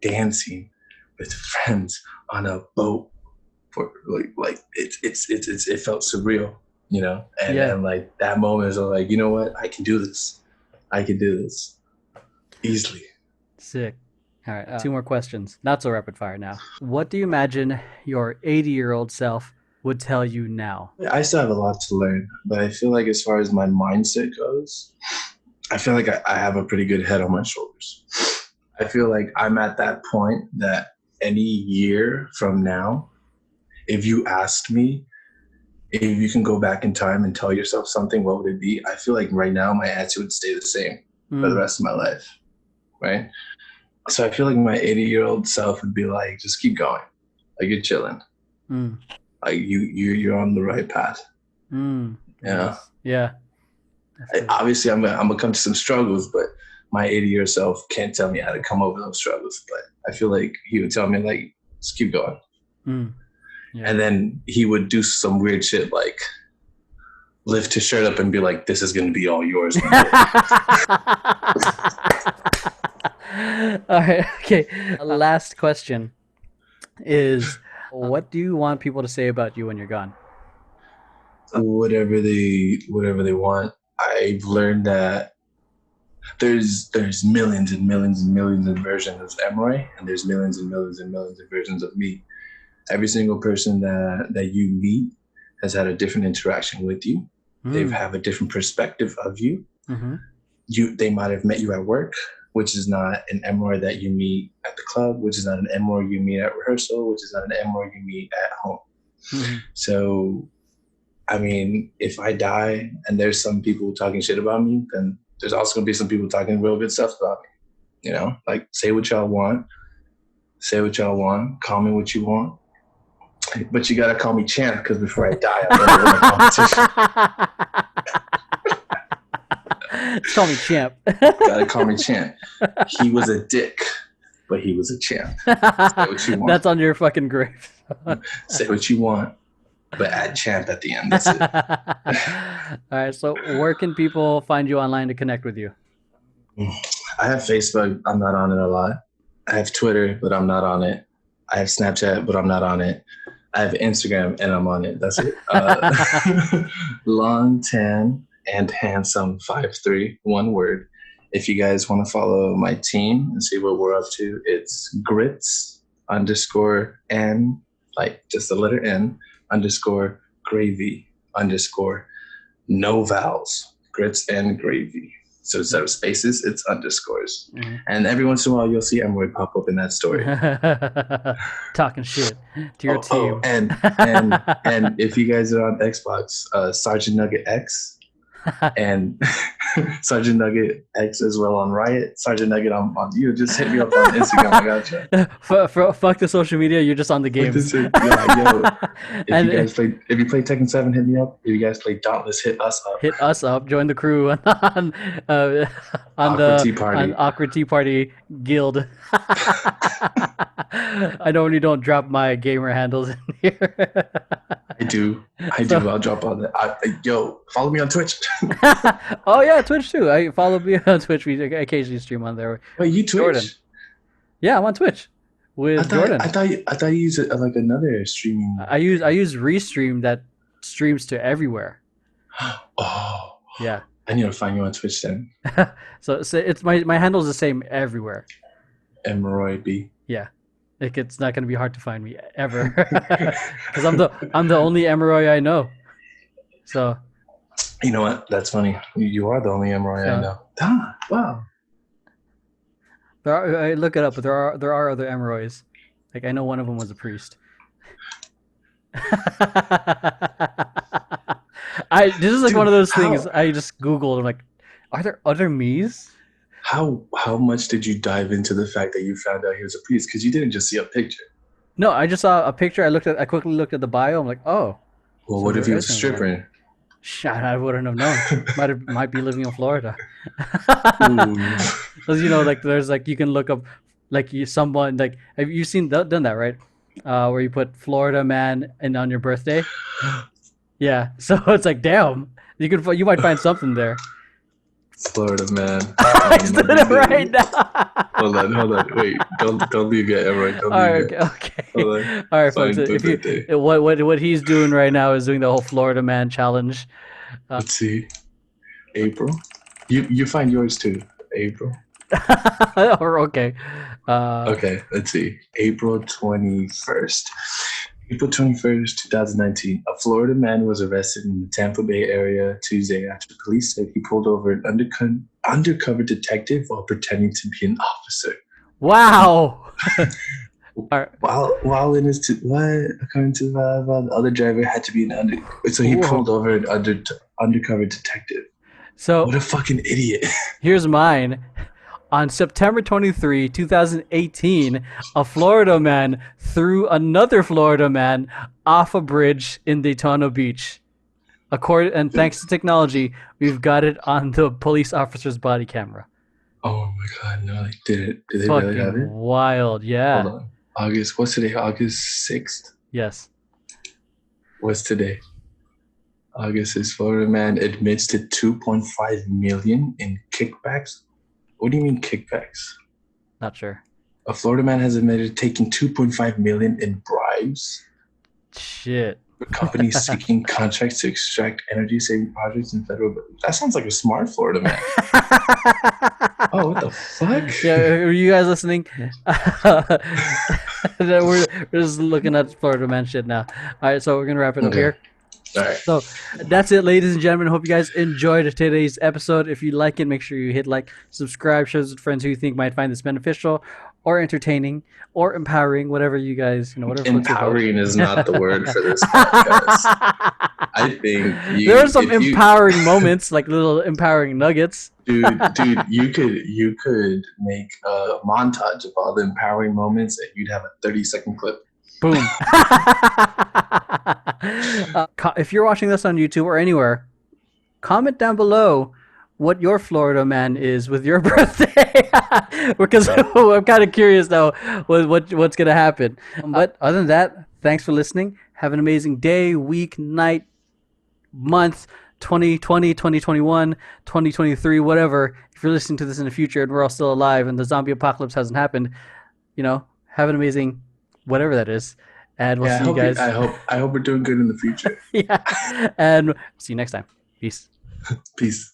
dancing with friends on a boat. For like it felt surreal, and like that moment is like, you know what, I can do this easily. Sick. All right, 2 more questions, not so rapid fire now. What do you imagine your 80-year-old self would tell you now? I still have a lot to learn, but I feel like as far as my mindset goes, I feel like I have a pretty good head on my shoulders. I feel like I'm at that point that any year from now, if you asked me if you can go back in time and tell yourself something, what would it be? I feel like right now my answer would stay the same for the rest of my life, right? So I feel like my 80-year-old self would be like, just keep going. Like you're chilling. Like you're on the right path. Yeah. Yeah. Obviously, I'm gonna come to some struggles, but my 80-year self can't tell me how to come over those struggles. But I feel like he would tell me like, just keep going. Yeah. And then he would do some weird shit like lift his shirt up and be like, this is going to be all yours. All right. Okay. Last question is, what do you want people to say about you when you're gone? Whatever they want. I've learned that there's millions and millions and millions of versions of Emeroy, and there's millions and millions and millions of versions of me. Every single person that you meet has had a different interaction with you. They have a different perspective of you. They might have met you at work, which is not an Emeroy that you meet at the club, which is not an Emeroy you meet at rehearsal, which is not an Emeroy you meet at home. So, I mean, if I die and there's some people talking shit about me, then there's also going to be some people talking real good stuff about me. Like say what y'all want. Call me what you want. But you gotta call me champ, because before I die, I'm gonna win a competition. Call me champ. Gotta call me champ. He was a dick, but he was a champ. Say what you want. That's on your fucking grave. Say what you want, but add champ at the end. That's it. All right. So, where can people find you online to connect with you? I have Facebook. I'm not on it a lot. I have Twitter, but I'm not on it. I have Snapchat, but I'm not on it. I have Instagram, and I'm on it. That's it. Long tan and handsome 5'3", one word. If you guys want to follow my team and see what we're up to, it's grits_n, like just the letter N, _gravy_, no vowels, grits and gravy. So instead of spaces, it's underscores. And every once in a while, you'll see Emeroy pop up in that story. Talking shit to your team. And if you guys are on Xbox, Sergeant Nugget X and Sergeant Nugget X as well on Riot. Sergeant Nugget on you. Just hit me up on Instagram. I gotcha. Fuck the social media. You're just on the game. If you play Tekken 7, hit me up. If you guys play Dauntless, hit us up. Hit us up. Join the crew on Awkward Tea Party Guild. I normally don't drop my gamer handles in here. I do. I'll drop all that. Follow me on Twitch. Oh yeah, Twitch too. I follow me on Twitch. We occasionally stream on there. Wait, you Twitch? Jordan. Yeah, I'm on Twitch with Jordan. I thought you used like another streaming. I use Restream that streams to everywhere. Oh, Yeah. I need to find you on Twitch then. So it's my handle's the same everywhere. Emeroy B. Yeah. Like it's not gonna be hard to find me ever. Because I'm the only Emeroy I know. So You know what? That's funny. You are the only Emeroy I so know. Ah, wow. I look it up, but there are other Emeroys. Like I know one of them was a priest. I this is like one Dude, of those things how I just Googled. I'm like, are there other me's? how much did you dive into the fact that you found out he was a priest? Because you didn't just see a picture. No, I just saw a picture. I quickly looked at the bio. I'm like, oh, Well, so what if there he was is a another one. stripper? Shit, I wouldn't have known. Might be living in Florida. Ooh. Because like there's like you can look up like someone like have you seen done that right? Where you put Florida man and on your birthday. Yeah, so it's like damn, you might find something there. Florida man I on my did it birthday. right now. Hold on. Wait, don't leave yet, Emeroy. Don't All leave right, yet. okay, Hold on. okay. All right, folks. Find If you birthday. what he's doing right now is doing the whole Florida man challenge. Let's see. April. You find yours too. April. Or okay. Uh, Okay, let's see. April 21st. April 21st, 2019. A Florida man was arrested in the Tampa Bay area Tuesday after police said he pulled over an undercover detective while pretending to be an officer. wow. All right. While in his what according to the other driver had to be an so he Whoa. pulled over an undercover detective. So What a fucking idiot! here's mine. On September 23, 2018, a Florida man threw another Florida man off a bridge in Daytona Beach. And thanks to technology, we've got it on the police officer's body camera. Oh my god, no, they did it. Did they really have Fucking it? wild, Hold yeah. on. August. What's today? August 6th. Yes. What's today? August is Florida man admits to 2.5 million in kickbacks. What do you mean kickbacks? Not sure. A Florida man has admitted taking 2.5 million in bribes Shit. for companies seeking contracts to extract energy saving projects in federal. That sounds like a smart Florida man. Oh, what the fuck? Yeah, are you guys listening? we're just looking at Florida man shit now. All right, so we're gonna wrap it up Okay. here. All right. So that's it, ladies and gentlemen. Hope you guys enjoyed today's episode. If you like it, make sure you hit like, subscribe, share with friends who you think might find this beneficial or entertaining or empowering, whatever you guys, whatever floats your boat. Empowering is not the word for this podcast. I think there are some empowering moments, like little empowering nuggets. dude, you could make a montage of all the empowering moments, and you'd have a 30-second clip. Boom. If you're watching this on YouTube or anywhere, comment down below what your Florida man is with your birthday, because I'm kind of curious now what's gonna happen. But other than that, thanks for listening. Have an amazing day, week, night, month, 2020, 2021, 2023, whatever. If you're listening to this in the future and we're all still alive and the zombie apocalypse hasn't happened, have an amazing whatever that is. And we'll see you guys. I hope we're doing good in the future. Yeah. And see you next time. Peace. Peace.